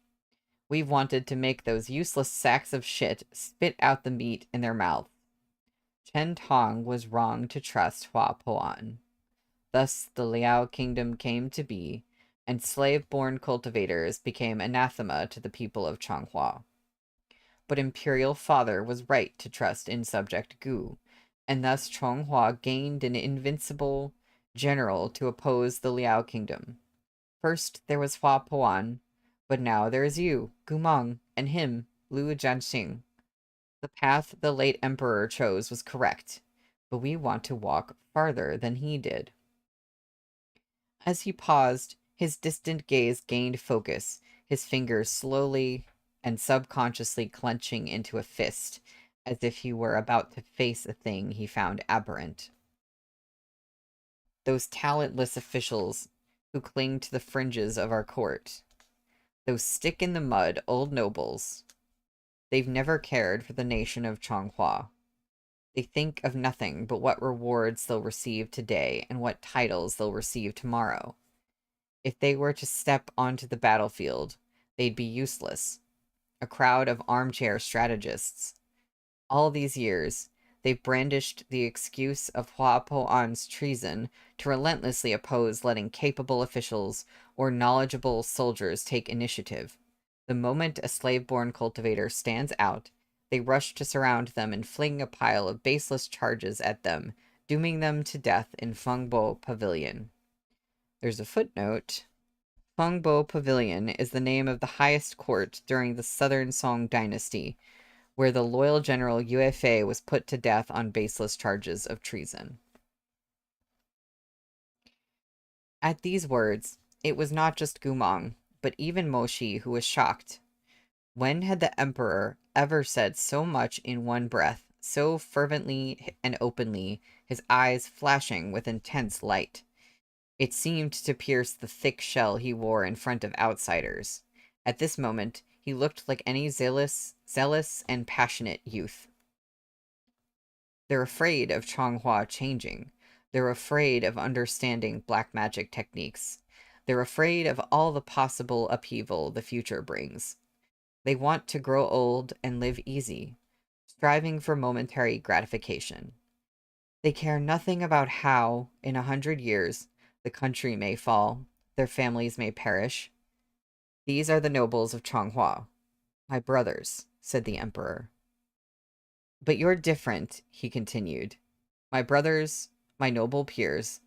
We've wanted to make those useless sacks of shit spit out the meat in their mouth. Chen Tong was wrong to trust Hua Poan. Thus the Liao kingdom came to be, and slave-born cultivators became anathema to the people of Changhua. But Imperial Father was right to trust in subject Gu, and thus Changhua gained an invincible general to oppose the Liao kingdom. First there was Hua Poan, but now there is you, Gumong, and him, Liu Jianxing. The path the late emperor chose was correct, but we want to walk farther than he did. As he paused, his distant gaze gained focus, his fingers slowly and subconsciously clenching into a fist, as if he were about to face a thing he found aberrant. Those talentless officials who cling to the fringes of our court, those stick-in-the-mud old nobles, they've never cared for the nation of Changhua. They think of nothing but what rewards they'll receive today and what titles they'll receive tomorrow. If they were to step onto the battlefield, they'd be useless. A crowd of armchair strategists. All these years, they've brandished the excuse of Hua Poan's treason to relentlessly oppose letting capable officials or knowledgeable soldiers take initiative. The moment a slave-born cultivator stands out, they rush to surround them and fling a pile of baseless charges at them, dooming them to death in Fengbo Pavilion. There's a footnote. Fengbo Pavilion is the name of the highest court during the Southern Song Dynasty, where the loyal general Yue Fei was put to death on baseless charges of treason. At these words, it was not just Gumong, but even Moshi who was shocked. When had the Emperor ever said so much in one breath, so fervently and openly, his eyes flashing with intense light? It seemed to pierce the thick shell he wore in front of outsiders. At this moment, he looked like any zealous and passionate youth. They're afraid of Changhua changing. They're afraid of understanding black magic techniques. They're afraid of all the possible upheaval the future brings. They want to grow old and live easy, striving for momentary gratification. They care nothing about how, in 100 years, The country may fall, their families may perish. These are the nobles of Changhua, my brothers, said the emperor. But you're different, he continued. My brothers, my noble peers,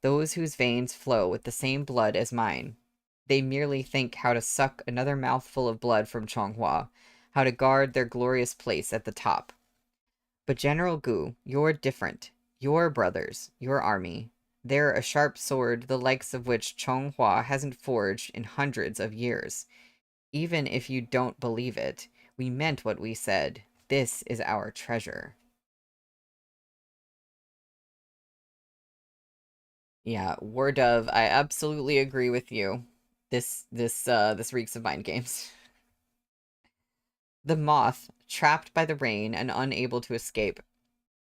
those whose veins flow with the same blood as mine. They merely think how to suck another mouthful of blood from Changhua, how to guard their glorious place at the top. But General Gu, you're different. Your brothers, your army, they're a sharp sword the likes of which Changhua hasn't forged in hundreds of years. Even if you don't believe it, we meant what we said. This is our treasure. Yeah, War Dove, I absolutely agree with you. This reeks of mind games. The moth, trapped by the rain and unable to escape,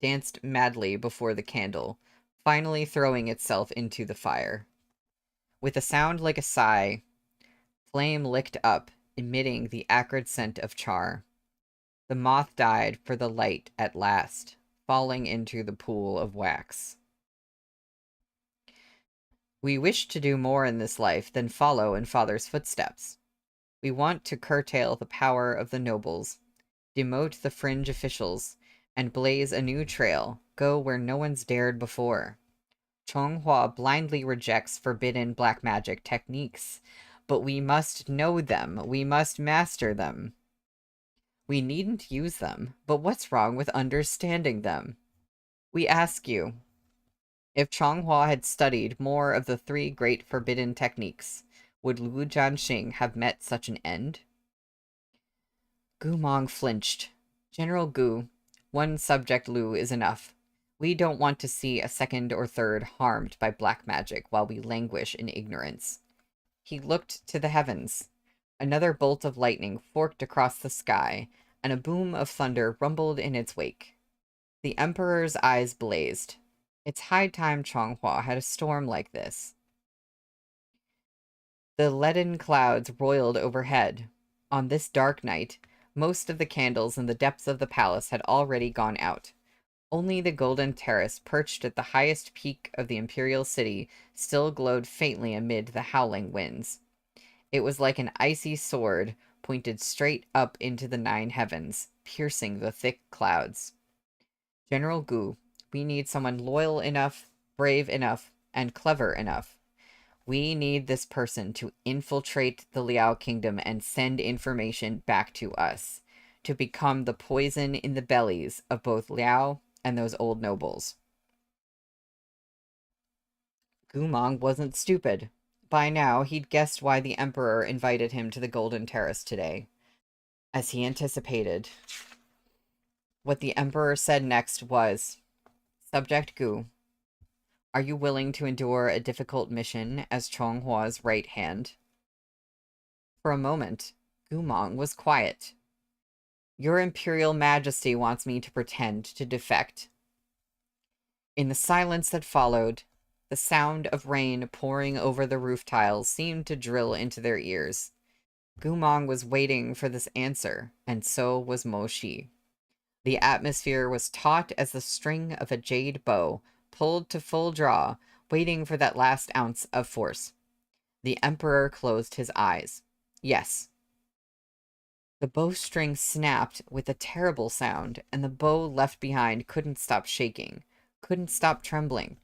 danced madly before the candle, finally throwing itself into the fire. With a sound like a sigh, flame licked up, emitting the acrid scent of char. The moth died for the light at last, falling into the pool of wax. We wish to do more in this life than follow in Father's footsteps. We want to curtail the power of the nobles, demote the fringe officials, and blaze a new trail, go where no one's dared before. Chonghua blindly rejects forbidden black magic techniques, but we must know them, we must master them. We needn't use them, but what's wrong with understanding them? We ask you, if Chonghua had studied more of the three great forbidden techniques, would Lu Jianxing have met such an end? Gu Mong flinched. General Gu, one subject Lu is enough. We don't want to see a second or third harmed by black magic while we languish in ignorance. He looked to the heavens. Another bolt of lightning forked across the sky, and a boom of thunder rumbled in its wake. The Emperor's eyes blazed. It's high time Changhua had a storm like this. The leaden clouds roiled overhead. On this dark night, most of the candles in the depths of the palace had already gone out. Only the golden terrace perched at the highest peak of the imperial city still glowed faintly amid the howling winds. It was like an icy sword pointed straight up into the nine heavens, piercing the thick clouds. General Gu, we need someone loyal enough, brave enough, and clever enough. We need this person to infiltrate the Liao kingdom and send information back to us, to become the poison in the bellies of both Liao and those old nobles. Gumong wasn't stupid. By now, he'd guessed why the Emperor invited him to the Golden Terrace today. As he anticipated, what the Emperor said next was, Subject Gu, are you willing to endure a difficult mission as Chonghua's right hand? For a moment, Gumong was quiet. Your Imperial Majesty wants me to pretend to defect. In the silence that followed, the sound of rain pouring over the roof tiles seemed to drill into their ears. Gumong was waiting for this answer, and so was Mo Shi. The atmosphere was taut as the string of a jade bow, pulled to full draw, waiting for that last ounce of force. The Emperor closed his eyes. Yes. The bowstring snapped with a terrible sound, and the bow left behind couldn't stop shaking, couldn't stop trembling.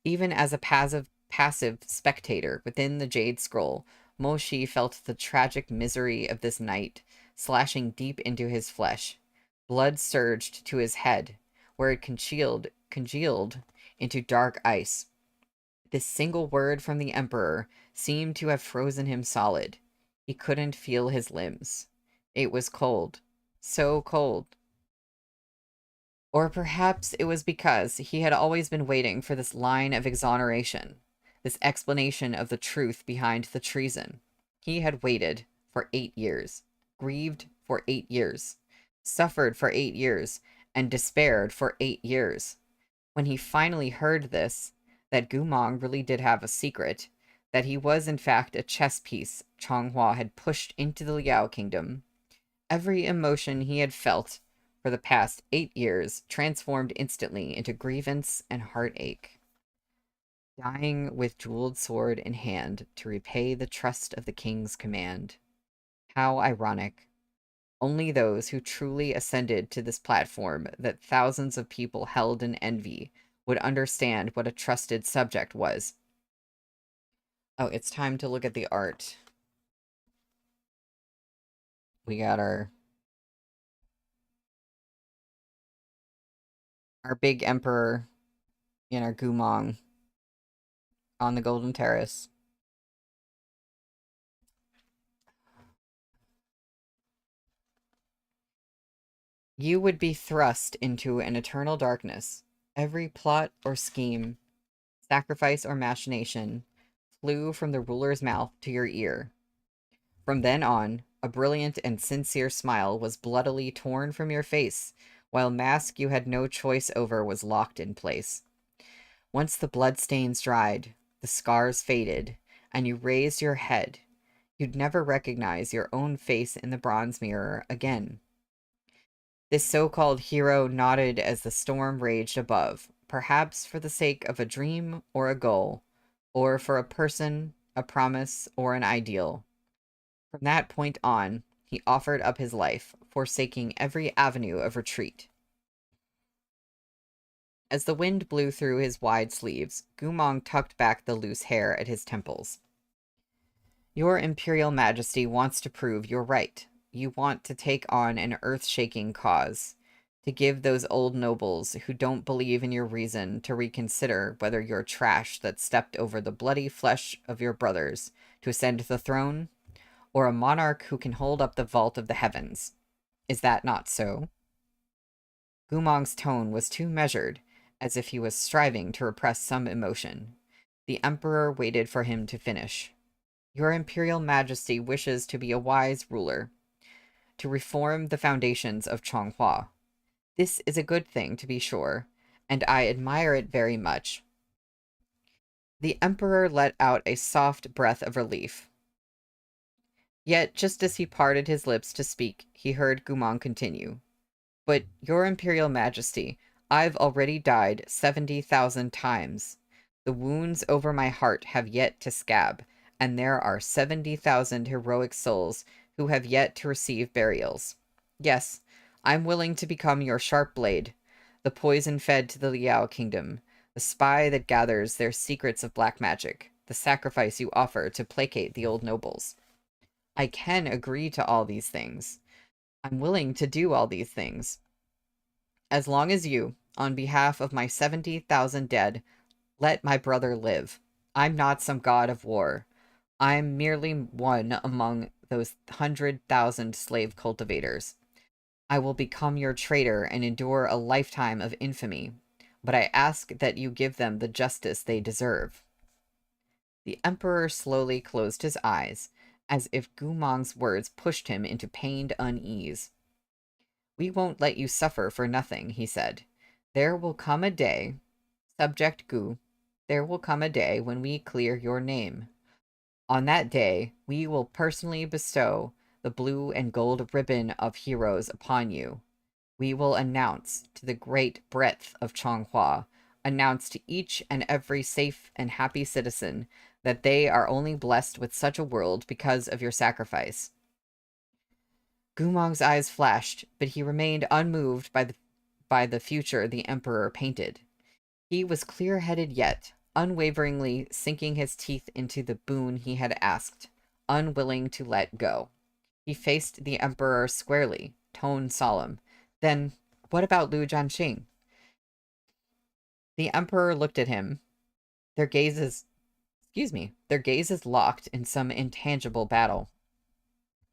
Even as a passive spectator within the Jade Scroll, Mo Shi felt the tragic misery of this night, slashing deep into his flesh. Blood surged to his head, where it congealed into dark ice. This single word from the Emperor seemed to have frozen him solid. He couldn't feel his limbs. It was cold. So cold. Or perhaps it was because he had always been waiting for this line of exoneration, this explanation of the truth behind the treason. He had waited for 8 years, grieved for 8 years, suffered for 8 years, and despaired for 8 years. When he finally heard this, that Gumong really did have a secret, that he was in fact a chess piece Changhua had pushed into the Liao kingdom, every emotion he had felt for the past 8 years transformed instantly into grievance and heartache. dying with jeweled sword in hand to repay the trust of the king's command. How ironic. Only those who truly ascended to this platform that thousands of people held in envy would understand what a trusted subject was. Oh, it's time to look at the art. We got our big emperor and our Gumong on the Golden Terrace. You would be thrust into an eternal darkness. Every plot or scheme, sacrifice or machination, flew from the ruler's mouth to your ear. From then on, a brilliant and sincere smile was bloodily torn from your face, while mask you had no choice over was locked in place. Once the bloodstains dried, the scars faded, and you raised your head, you'd never recognize your own face in the bronze mirror again. This so-called hero nodded as the storm raged above, perhaps for the sake of a dream or a goal, or for a person, a promise, or an ideal. From that point on, he offered up his life, forsaking every avenue of retreat. As the wind blew through his wide sleeves, Gumong tucked back the loose hair at his temples. Your Imperial Majesty wants to prove you're right. You want to take on an earth-shaking cause, to give those old nobles who don't believe in your reason to reconsider whether you're trash that stepped over the bloody flesh of your brothers to ascend the throne, or a monarch who can hold up the vault of the heavens. Is that not so? Gumong's tone was too measured, as if he was striving to repress some emotion. The Emperor waited for him to finish. Your Imperial Majesty wishes to be a wise ruler, to reform the foundations of Chonghua. This is a good thing, to be sure, and I admire it very much. The Emperor let out a soft breath of relief. Yet, just as he parted his lips to speak, he heard Gumong continue. But, Your Imperial Majesty, I've already died 70,000 times. The wounds over my heart have yet to scab, and there are 70,000 heroic souls who have yet to receive burials. Yes, I'm willing to become your sharp blade, the poison fed to the Liao kingdom, the spy that gathers their secrets of black magic, the sacrifice you offer to placate the old nobles. I can agree to all these things. I'm willing to do all these things. As long as you, on behalf of my 70,000 dead, let my brother live. I'm not some god of war. I'm merely one among those 100,000 slave cultivators. I will become your traitor and endure a lifetime of infamy, but I ask that you give them the justice they deserve. The Emperor slowly closed his eyes, as if Gumong's words pushed him into pained unease. We won't let you suffer for nothing, he said. There will come a day, Subject Gu, there will come a day when we clear your name. On that day, we will personally bestow the blue and gold ribbon of heroes upon you. We will announce to the great breadth of Chonghua, announce to each and every safe and happy citizen that they are only blessed with such a world because of your sacrifice. Gumong's eyes flashed, but he remained unmoved by the future the Emperor painted. He was clear-headed yet, unwaveringly sinking his teeth into the boon he had asked, unwilling to let go. He faced the Emperor squarely, tone solemn. Then, what about Lu Jianxing? The Emperor looked at him. Their gazes locked in some intangible battle.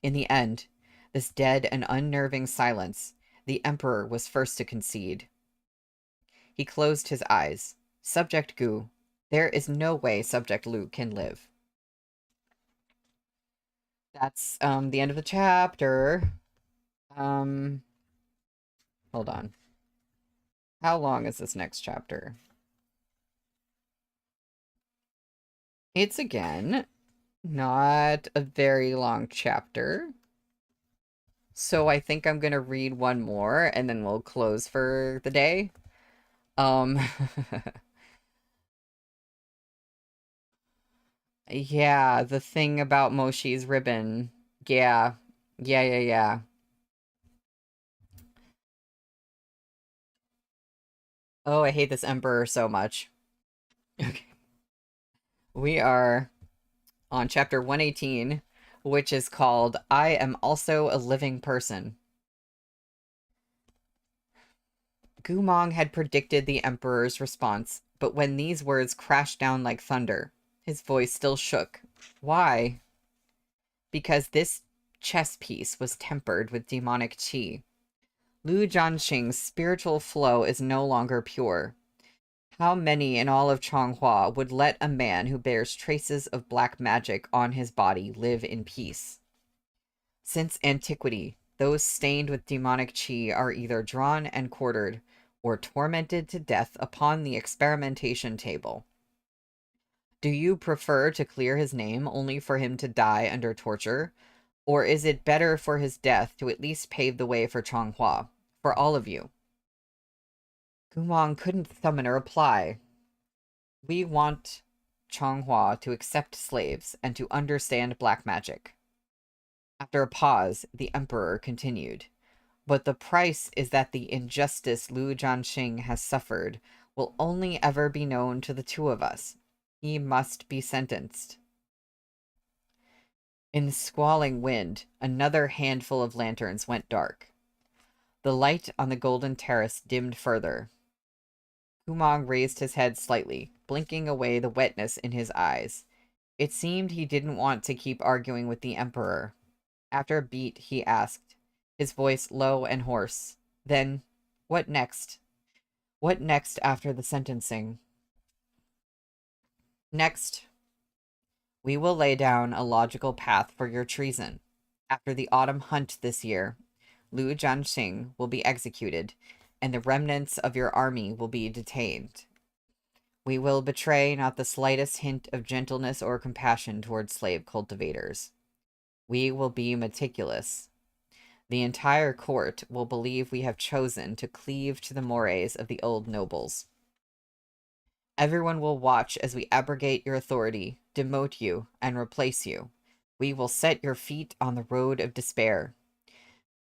In the end, this dead and unnerving silence, the Emperor was first to concede. He closed his eyes. Subject Gu, there is no way Subject Lu can live. That's the end of the chapter. Hold on. How long is this next chapter? It's again not a very long chapter. So I think I'm gonna read one more and then we'll close for the day. Yeah, the thing about Moshi's ribbon. Yeah. Yeah, yeah, yeah. Oh, I hate this emperor so much. Okay. We are on chapter 118, which is called I Am Also a Living Person. Gumong had predicted the emperor's response, but when these words crashed down like thunder, his voice still shook. Why? Because this chess piece was tempered with demonic qi. Lu Jianxing's spiritual flow is no longer pure. How many in all of Changhua would let a man who bears traces of black magic on his body live in peace? Since antiquity, those stained with demonic qi are either drawn and quartered or tormented to death upon the experimentation table. Do you prefer to clear his name only for him to die under torture? Or is it better for his death to at least pave the way for Changhua, for all of you? Gumong couldn't summon a reply. We want Changhua to accept slaves and to understand black magic. After a pause, the emperor continued. But the price is that the injustice Lu Jianxing has suffered will only ever be known to the two of us. He must be sentenced. In the squalling wind, another handful of lanterns went dark. The light on the golden terrace dimmed further. Kumong raised his head slightly, blinking away the wetness in his eyes. It seemed he didn't want to keep arguing with the Emperor. After a beat, he asked, his voice low and hoarse. Then, what next? What next after the sentencing? Next, we will lay down a logical path for your treason. After the autumn hunt this year, Lu Jianxing will be executed, and the remnants of your army will be detained. We will betray not the slightest hint of gentleness or compassion toward slave cultivators. We will be meticulous. The entire court will believe we have chosen to cleave to the mores of the old nobles. Everyone will watch as we abrogate your authority, demote you, and replace you. We will set your feet on the road of despair.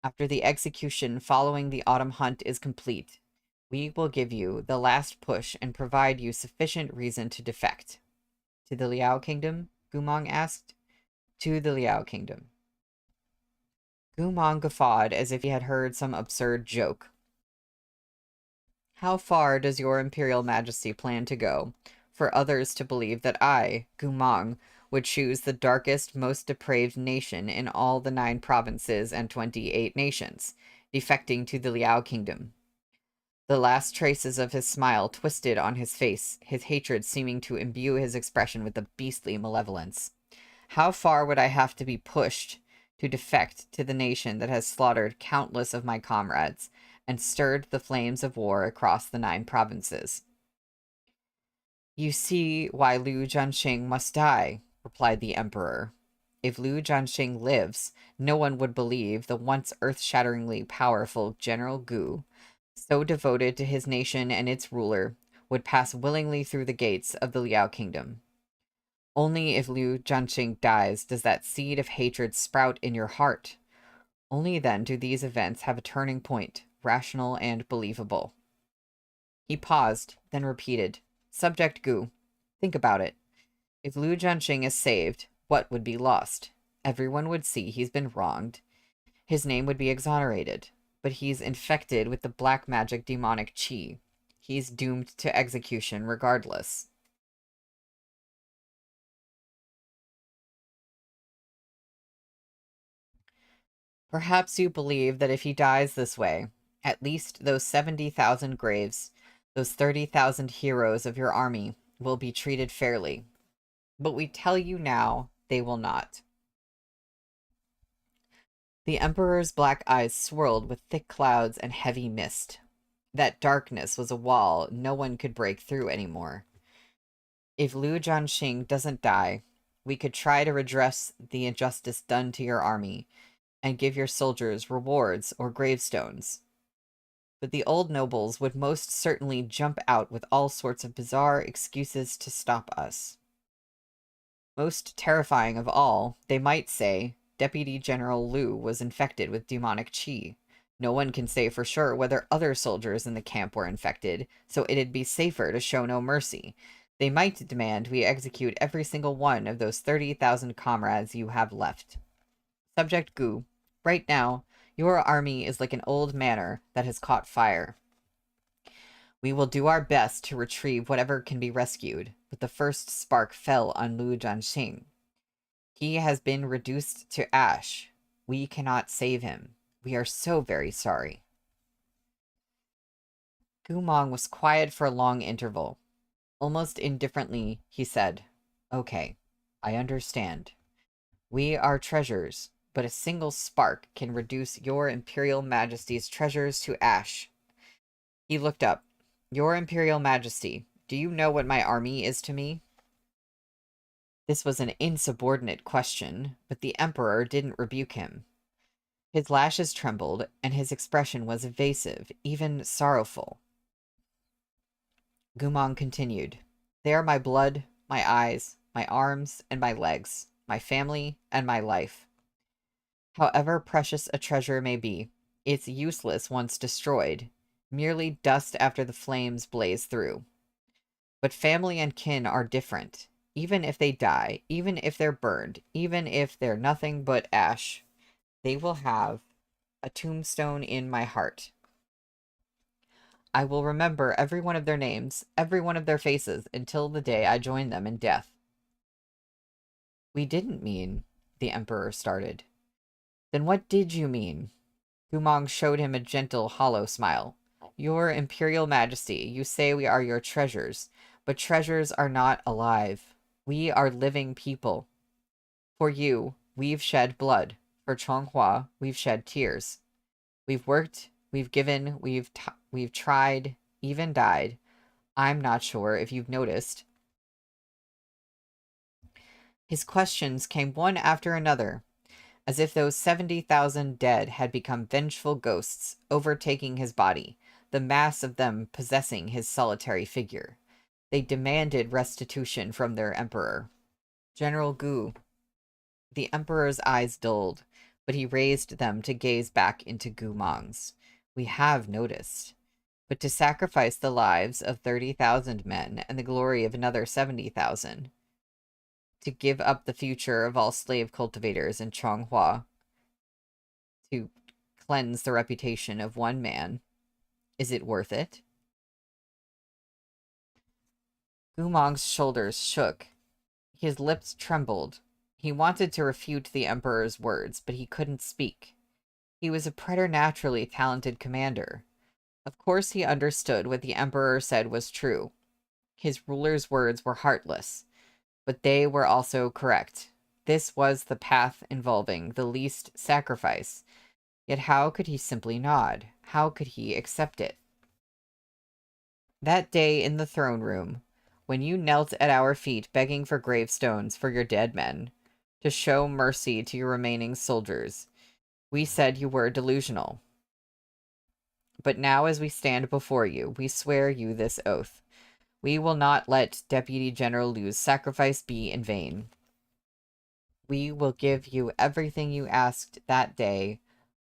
After the execution following the autumn hunt is complete, we will give you the last push and provide you sufficient reason to defect. To the Liao Kingdom? Gumong asked. To the Liao Kingdom. Gumong guffawed as if he had heard some absurd joke. How far does your Imperial Majesty plan to go for others to believe that I, Gumong, would choose the darkest, most depraved nation in all the 9 provinces and 28 nations, defecting to the Liao Kingdom? The last traces of his smile twisted on his face, his hatred seeming to imbue his expression with a beastly malevolence. How far would I have to be pushed to defect to the nation that has slaughtered countless of my comrades and stirred the flames of war across the 9 provinces? You see why Lu Jianxing must die, replied the emperor. If Lu Jianxing lives, no one would believe the once earth-shatteringly powerful General Gu, so devoted to his nation and its ruler, would pass willingly through the gates of the Liao Kingdom. Only if Liu Jianxing dies does that seed of hatred sprout in your heart. Only then do these events have a turning point, rational and believable. He paused, then repeated, Subject Gu, think about it. If Liu Jianxing is saved, what would be lost? Everyone would see he's been wronged. His name would be exonerated. But he's infected with the black magic demonic qi. He's doomed to execution regardless. Perhaps you believe that if he dies this way, at least those 70,000 graves, those 30,000 heroes of your army, will be treated fairly. But we tell you now, they will not. The Emperor's black eyes swirled with thick clouds and heavy mist. That darkness was a wall no one could break through anymore. If Liu Jianxing doesn't die, we could try to redress the injustice done to your army and give your soldiers rewards or gravestones. But the old nobles would most certainly jump out with all sorts of bizarre excuses to stop us. Most terrifying of all, they might say, Deputy General Liu was infected with demonic qi. No one can say for sure whether other soldiers in the camp were infected, so it'd be safer to show no mercy. They might demand we execute every single one of those 30,000 comrades you have left. Subject Gu, right now, your army is like an old manor that has caught fire. We will do our best to retrieve whatever can be rescued, but the first spark fell on Lu Jianxing. He has been reduced to ash. We cannot save him. We are so very sorry. Gu Mong was quiet for a long interval. Almost indifferently, he said, Okay, I understand. We are treasures, but a single spark can reduce your Imperial Majesty's treasures to ash. He looked up. Your Imperial Majesty, do you know what my army is to me? This was an insubordinate question, but the Emperor didn't rebuke him. His lashes trembled, and his expression was evasive, even sorrowful. Gu Mong continued, They are my blood, my eyes, my arms, and my legs, my family, and my life. However precious a treasure may be, it's useless once destroyed, merely dust after the flames blaze through. But family and kin are different. Even if they die, even if they're burned, even if they're nothing but ash, they will have a tombstone in my heart. I will remember every one of their names, every one of their faces, until the day I join them in death. We didn't mean, the Emperor started. Then what did you mean? Gu Mong showed him a gentle, hollow smile. Your Imperial Majesty, you say we are your treasures, but treasures are not alive. We are living people. For you, we've shed blood. For Chonghua, we've shed tears. We've worked, we've given, we've tried, even died. I'm not sure if you've noticed. His questions came one after another, as if those 70,000 dead had become vengeful ghosts, overtaking his body, the mass of them possessing his solitary figure. They demanded restitution from their emperor. General Gu. The emperor's eyes dulled, but he raised them to gaze back into Gu Mong's. We have noticed. But to sacrifice the lives of 30,000 men and the glory of another 70,000, to give up the future of all slave cultivators in Chonghua, to cleanse the reputation of one man, is it worth it? Gu Mong's shoulders shook. His lips trembled. He wanted to refute the Emperor's words, but he couldn't speak. He was a preternaturally talented commander. Of course he understood what the Emperor said was true. His ruler's words were heartless, but they were also correct. This was the path involving the least sacrifice. Yet how could he simply nod? How could he accept it? That day in the throne room, when you knelt at our feet begging for gravestones for your dead men, to show mercy to your remaining soldiers, we said you were delusional. But now as we stand before you, we swear you this oath. We will not let Deputy General Liu's sacrifice be in vain. We will give you everything you asked that day,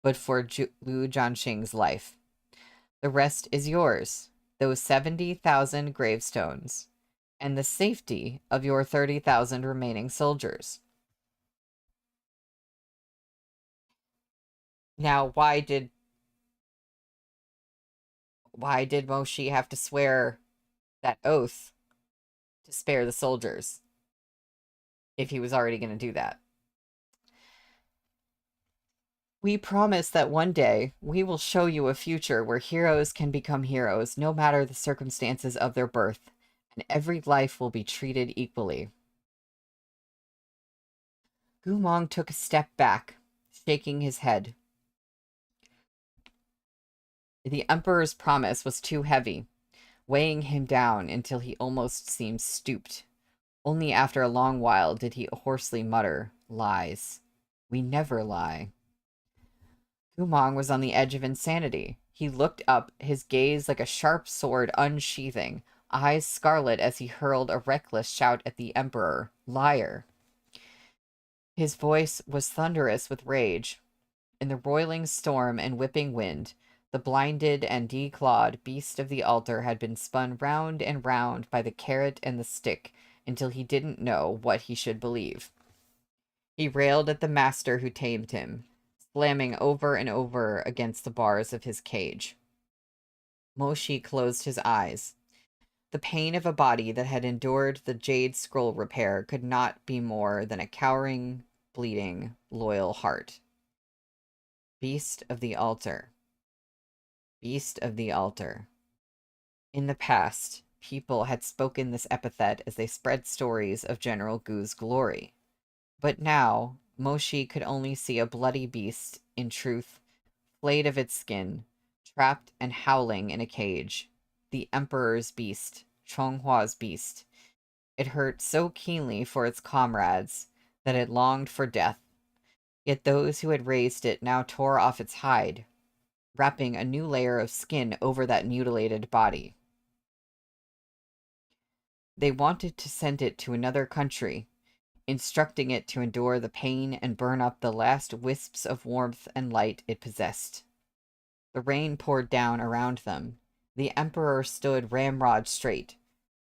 but for Lu Jianxing's life. The rest is yours, those 70,000 gravestones, and the safety of your 30,000 remaining soldiers. Now, why did Moshi have to swear that oath to spare the soldiers if he was already going to do that? We promise that one day we will show you a future where heroes can become heroes no matter the circumstances of their birth, and every life will be treated equally. Gu Mong took a step back, shaking his head. The Emperor's promise was too heavy, weighing him down until he almost seemed stooped. Only after a long while did he hoarsely mutter, Lies. We never lie. Gu Mong was on the edge of insanity. He looked up, his gaze like a sharp sword unsheathing, eyes scarlet as he hurled a reckless shout at the Emperor. Liar. His voice was thunderous with rage. In the roiling storm and whipping wind, the blinded and declawed beast of the altar had been spun round and round by the carrot and the stick until he didn't know what he should believe. He railed at the master who tamed him, slamming over and over against the bars of his cage. Moshi closed his eyes. The pain of a body that had endured the jade scroll repair could not be more than a cowering, bleeding, loyal heart. Beast of the altar. Beast of the altar. In the past, people had spoken this epithet as they spread stories of General Gu's glory. But now, Moshi could only see a bloody beast, in truth, flayed of its skin, trapped and howling in a cage. The Emperor's beast, Chonghua's beast. It hurt so keenly for its comrades that it longed for death. Yet those who had raised it now tore off its hide, wrapping a new layer of skin over that mutilated body. They wanted to send it to another country, instructing it to endure the pain and burn up the last wisps of warmth and light it possessed. The rain poured down around them. The Emperor stood ramrod straight,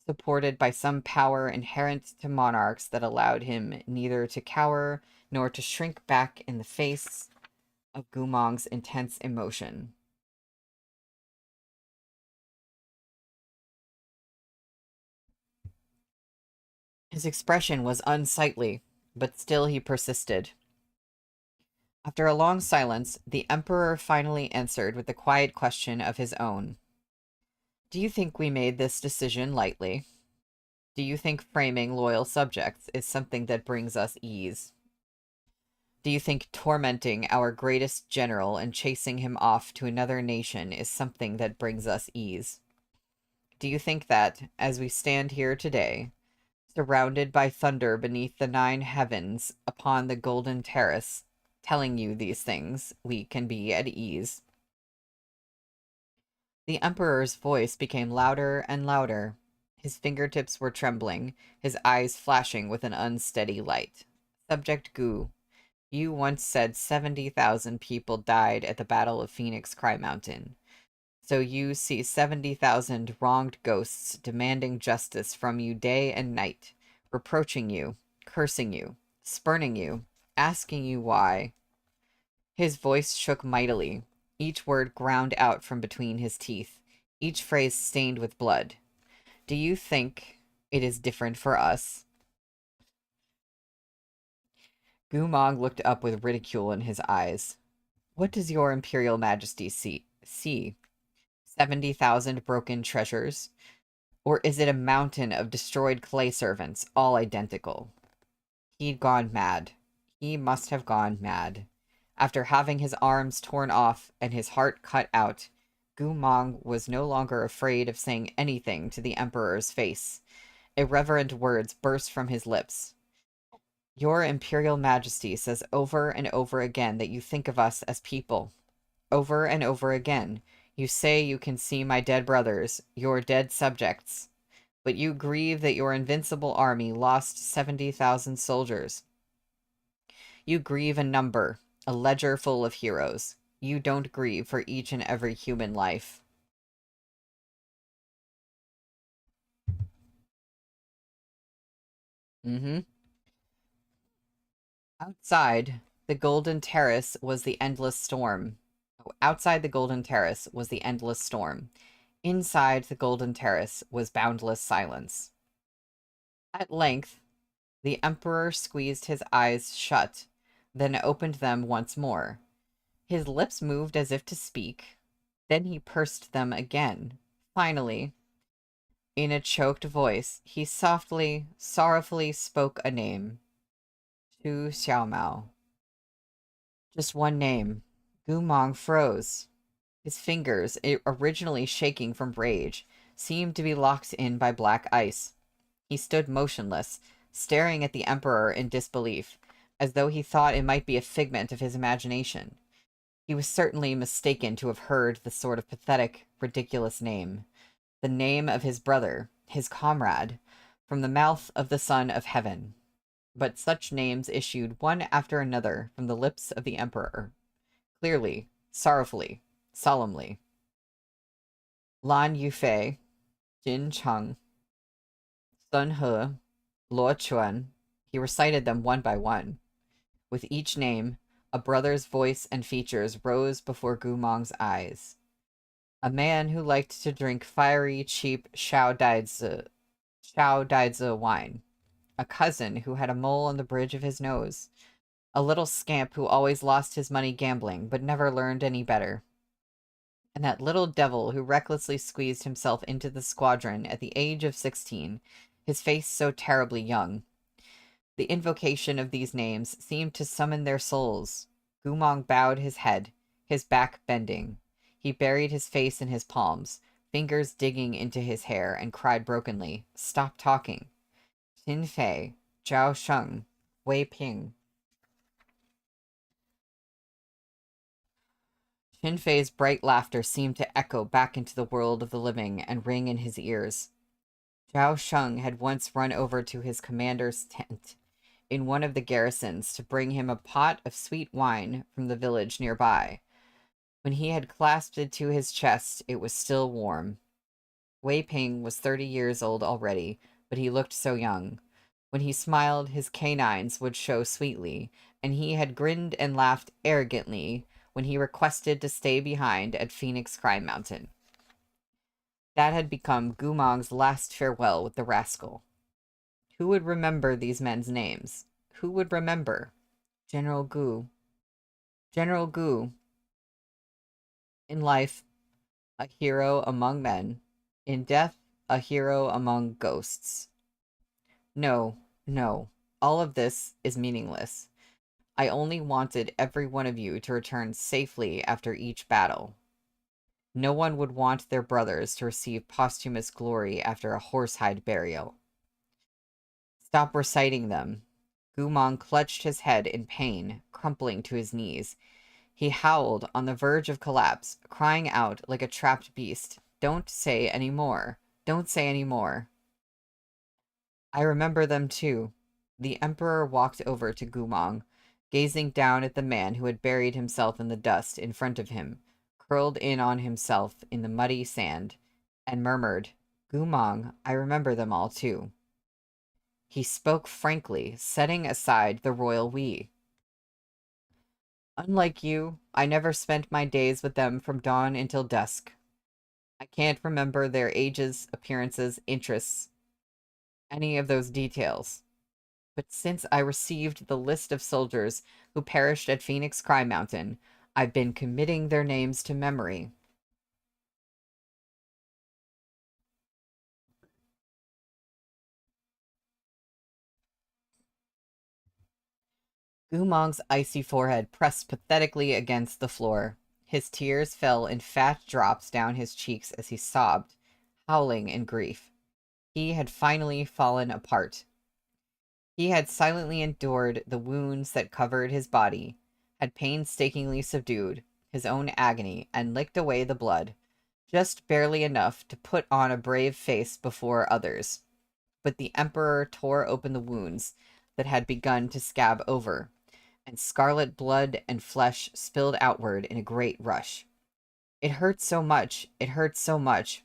supported by some power inherent to monarchs that allowed him neither to cower nor to shrink back in the face of Gumong's intense emotion. His expression was unsightly, but still he persisted. After a long silence, the Emperor finally answered with the quiet question of his own. Do you think we made this decision lightly? Do you think framing loyal subjects is something that brings us ease? Do you think tormenting our greatest general and chasing him off to another nation is something that brings us ease? Do you think that, as we stand here today, surrounded by thunder beneath the 9 heavens upon the golden terrace, telling you these things, we can be at ease? The Emperor's voice became louder and louder. His fingertips were trembling, his eyes flashing with an unsteady light. Subject Gu, you once said 70,000 people died at the Battle of Phoenix Cry Mountain. So you see 70,000 wronged ghosts demanding justice from you day and night, reproaching you, cursing you, spurning you, asking you why. His voice shook mightily, each word ground out from between his teeth, each phrase stained with blood. Do you think it is different for us? Gumong looked up with ridicule in his eyes. What does your Imperial Majesty see? 70,000 broken treasures? Or is it a mountain of destroyed clay servants, all identical? He'd gone mad. He must have gone mad. After having his arms torn off and his heart cut out, Gumong was no longer afraid of saying anything to the Emperor's face. Irreverent words burst from his lips. Your Imperial Majesty says over and over again that you think of us as people. Over and over again, you say you can see my dead brothers, your dead subjects. But you grieve that your invincible army lost 70,000 soldiers. You grieve a number, a ledger full of heroes. You don't grieve for each and every human life. Mm-hmm. Outside, the Golden Terrace was the endless storm. Outside the Golden Terrace was the endless storm. Inside the Golden Terrace was boundless silence. At length, the Emperor squeezed his eyes shut, then opened them once more. His lips moved as if to speak. Then he pursed them again. Finally, in a choked voice, he softly, sorrowfully spoke a name. Xu Xiaomao. Just one name. Gumong froze. His fingers, originally shaking from rage, seemed to be locked in by black ice. He stood motionless, staring at the Emperor in disbelief, as though he thought it might be a figment of his imagination. He was certainly mistaken to have heard the sort of pathetic, ridiculous name. The name of his brother, his comrade, from the mouth of the Son of Heaven. but such names issued one after another from the lips of the emperor, clearly, sorrowfully, solemnly. Lan Yufei, Jin Cheng, Sun He, Luo Chuan. He recited them one by one. With each name, a brother's voice and features rose before Gumong's eyes. A man who liked to drink fiery, cheap Xiao Daizi wine. A cousin who had a mole on the bridge of his nose. A little scamp who always lost his money gambling, but never learned any better. And that little devil who recklessly squeezed himself into the squadron at the age of 16, his face so terribly young. The invocation of these names seemed to summon their souls. Gumong bowed his head, his back bending. He buried his face in his palms, fingers digging into his hair, and cried brokenly, "Stop talking." Tin Fei, Zhao Sheng, Wei Ping. Tin Fei's bright laughter seemed to echo back into the world of the living and ring in his ears. Zhao Sheng had once run over to his commander's tent in one of the garrisons to bring him a pot of sweet wine from the village nearby. When he had clasped it to his chest, it was still warm. Wei Ping was 30 years old already, but he looked so young. When he smiled, his canines would show sweetly, and he had grinned and laughed arrogantly when he requested to stay behind at Phoenix Crime Mountain. That had become Gumong's last farewell with the rascal. Who would remember these men's names? Who would remember? General Gu. General Gu. In life, a hero among men. In death, a hero among ghosts. No, no. All of this is meaningless. I only wanted every one of you to return safely after each battle. No one would want their brothers to receive posthumous glory after a horsehide burial. Stop reciting them. Gumong clutched his head in pain, crumpling to his knees. He howled on the verge of collapse, crying out like a trapped beast, "Don't say any more. Don't say any more." I remember them too. The emperor walked over to Gumong, gazing down at the man who had buried himself in the dust in front of him, curled in on himself in the muddy sand, and murmured, "Gumong, I remember them all too." He spoke frankly, setting aside the royal we. Unlike you, I never spent my days with them from dawn until dusk. I can't remember their ages, appearances, interests, any of those details. But since I received the list of soldiers who perished at Phoenix Crime Mountain, I've been committing their names to memory. Gumong's icy forehead pressed pathetically against the floor. His tears fell in fat drops down his cheeks as he sobbed, howling in grief. He had finally fallen apart. He had silently endured the wounds that covered his body, had painstakingly subdued his own agony, and licked away the blood, just barely enough to put on a brave face before others. But the Emperor tore open the wounds that had begun to scab over, and scarlet blood and flesh spilled outward in a great rush. It hurt so much, it hurt so much,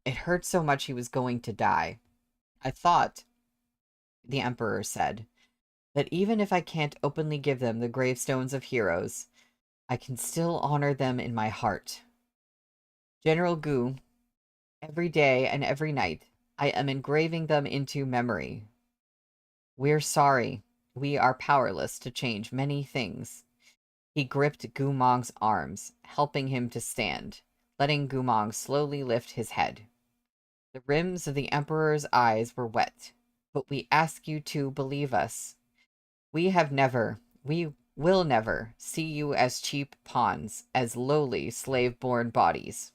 it hurt so much he was going to die. I thought, the Emperor said, that even if I can't openly give them the gravestones of heroes, I can still honor them in my heart. General Gu, every day and every night, I am engraving them into memory. We're sorry. We are powerless to change many things. He gripped Gumong's arms, helping him to stand, letting Gumong slowly lift his head. The rims of the Emperor's eyes were wet, but we ask you to believe us. We will never see you as cheap pawns, as lowly slave-born bodies.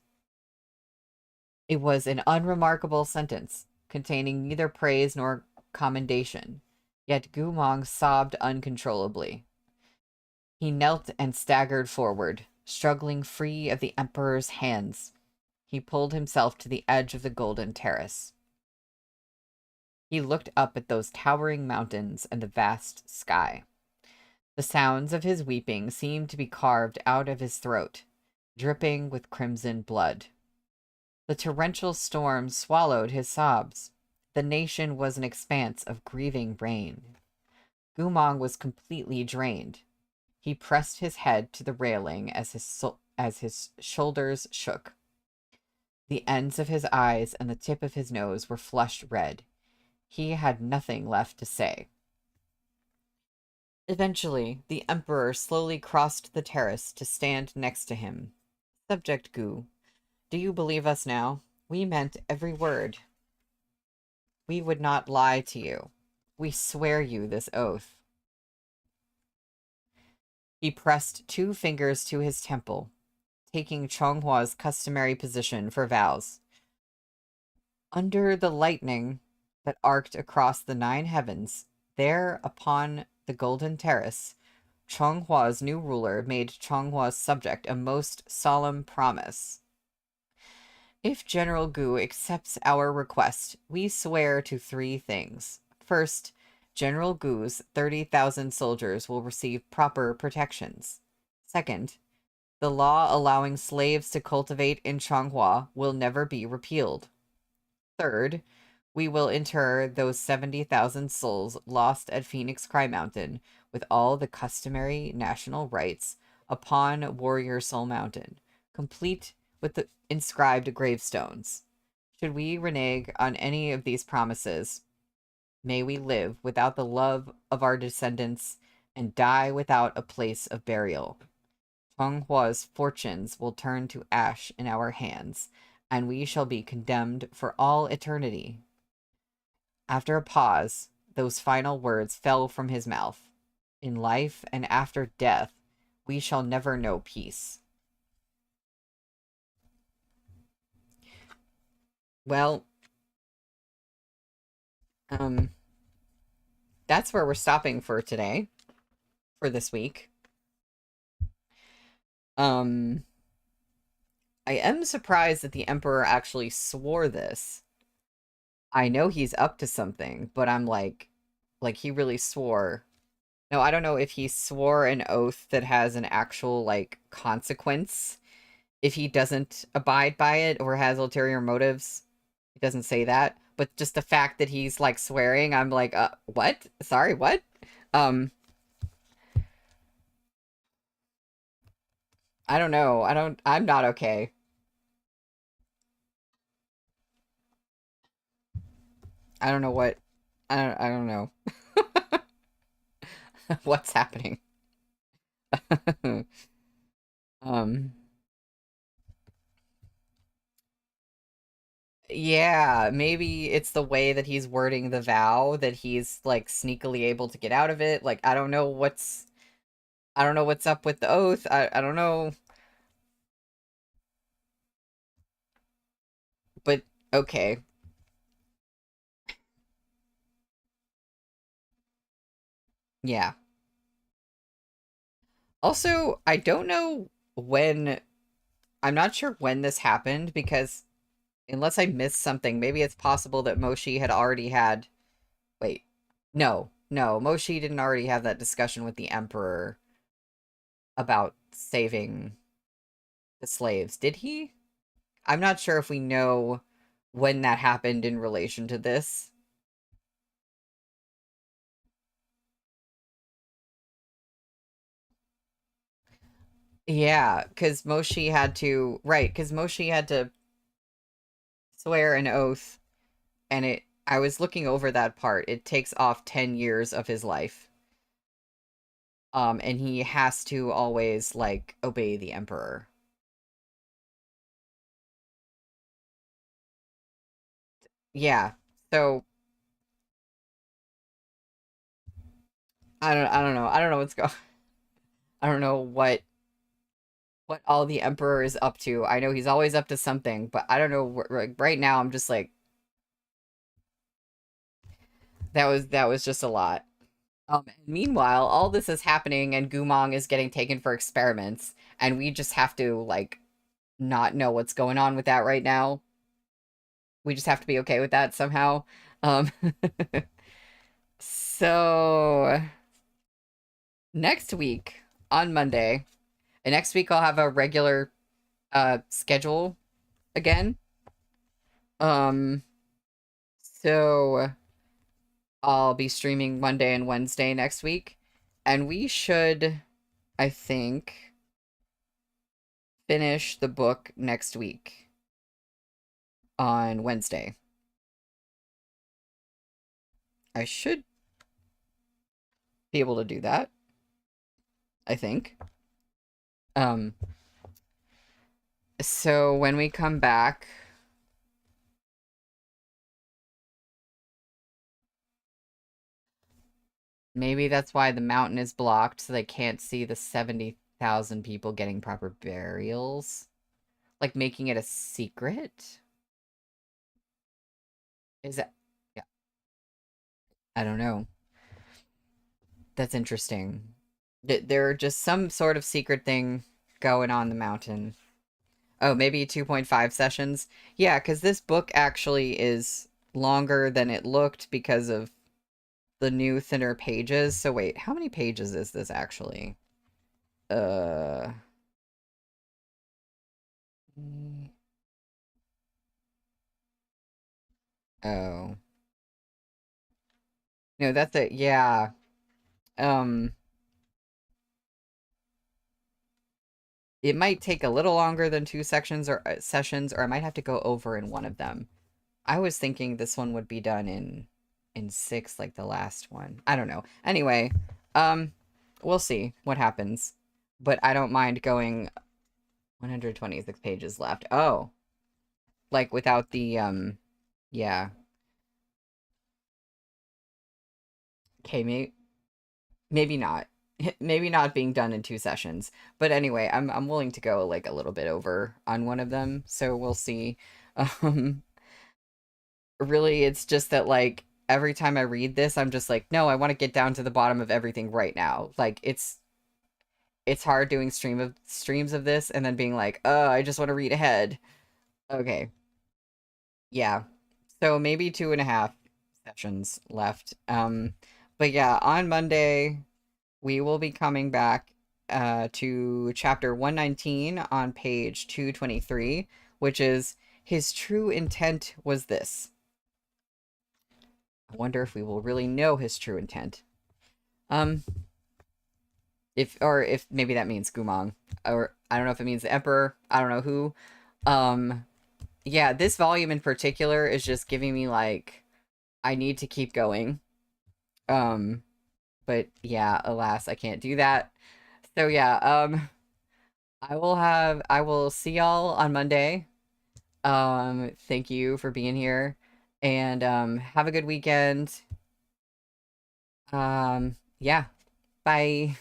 It was an unremarkable sentence, containing neither praise nor commendation, yet Gumong sobbed uncontrollably. He knelt and staggered forward, struggling free of the Emperor's hands. He pulled himself to the edge of the golden terrace. He looked up at those towering mountains and the vast sky. The sounds of his weeping seemed to be carved out of his throat, dripping with crimson blood. The torrential storm swallowed his sobs. The nation was an expanse of grieving rain. Gumong was completely drained. He pressed his head to the railing as his shoulders shook. The ends of his eyes and the tip of his nose were flushed red. He had nothing left to say. Eventually, the Emperor slowly crossed the terrace to stand next to him. Subject Gu, do you believe us now? We meant every word. We would not lie to you. We swear you this oath. He pressed 2 fingers to his temple, taking Chonghua's customary position for vows. Under the lightning that arced across the 9 heavens, there upon the golden terrace, Chonghua's new ruler made Chonghua's subject a most solemn promise. If General Gu accepts our request, we swear to 3 things. First, General Gu's 30,000 soldiers will receive proper protections. Second, the law allowing slaves to cultivate in Changhua will never be repealed. Third, we will inter those 70,000 souls lost at Phoenix Cry Mountain with all the customary national rites upon Warrior Soul Mountain, complete with the inscribed gravestones. Should we renege on any of these promises, may we live without the love of our descendants and die without a place of burial. Chonghua's fortunes will turn to ash in our hands, and we shall be condemned for all eternity. After a pause, those final words fell from his mouth. In life and after death, we shall never know peace. Well, that's where we're stopping for today, for this week. I am surprised that the Emperor actually swore this. I know he's up to something, but I'm like he really swore. No, I don't know if he swore an oath that has an actual, like, consequence if he doesn't abide by it or has ulterior motives. He doesn't say that. But just the fact that he's, like, swearing, I'm like, what? Sorry, what? I don't know. I'm not okay. I don't know what, I don't know. What's happening? um, yeah, maybe it's the way that he's wording the vow that he's, like, sneakily able to get out of it. Like, I don't know what's up with the oath. I don't know. But okay. Yeah. Also, I don't know when, I'm not sure when this happened because unless I missed something, maybe it's possible that Moshi had already had, wait. No. No, Moshi didn't already have that discussion with the Emperor about saving the slaves. Did he? I'm not sure if we know when that happened in relation to this. Yeah, because Moshi had to, right, because Moshi had to swear an oath, and I was looking over that part. It takes off 10 years of his life. And he has to always, like, obey the Emperor. Yeah, so I don't know. I don't know what's going I don't know what all the Emperor is up to. I know he's always up to something, but I don't know. Like, right now, I'm just like, that was just a lot. Meanwhile, all this is happening, and Gumong is getting taken for experiments, and we just have to, like, not know what's going on with that right now. We just have to be okay with that somehow. Um, so next week on Monday, and next week I'll have a regular schedule again. Um, so I'll be streaming Monday and Wednesday next week, and we should, I think, finish the book next week on Wednesday. I should be able to do that, I think. Um, so when we come back, maybe that's why the mountain is blocked, so they can't see the 70,000 people getting proper burials. Like making it a secret? Is that... Yeah, I don't know. That's interesting. There just some sort of secret thing going on the mountain. Oh, maybe 2.5 sessions? Yeah, because this book actually is longer than it looked because of the new thinner pages. So wait, how many pages is this actually? Uh... Oh. No, that's it. Yeah. Um, it might take a little longer than two sections or sessions, or I might have to go over in one of them. I was thinking this one would be done in six, like the last one. I don't know. Anyway, um, we'll see what happens. But I don't mind going 126 pages left. Oh, like without the yeah. Okay, maybe not. Maybe not being done in two sessions. But anyway, I'm willing to go like a little bit over on one of them, so we'll see. Um really it's just that like every time I read this, I'm just like, no, I want to get down to the bottom of everything right now. Like it's hard doing streams of this and then being like, oh, I just want to read ahead. Okay. Yeah. So maybe 2.5 sessions left. But yeah, on Monday we will be coming back to chapter 119 on page 223, which is his true intent was this. I wonder if we will really know his true intent. Um, if maybe that means Gumong, or I don't know if it means the Emperor. I don't know who. Um, yeah, this volume in particular is just giving me like I need to keep going. Um, but yeah, alas, I can't do that. So yeah, I will see y'all on Monday. Thank you for being here, and have a good weekend. Yeah, bye.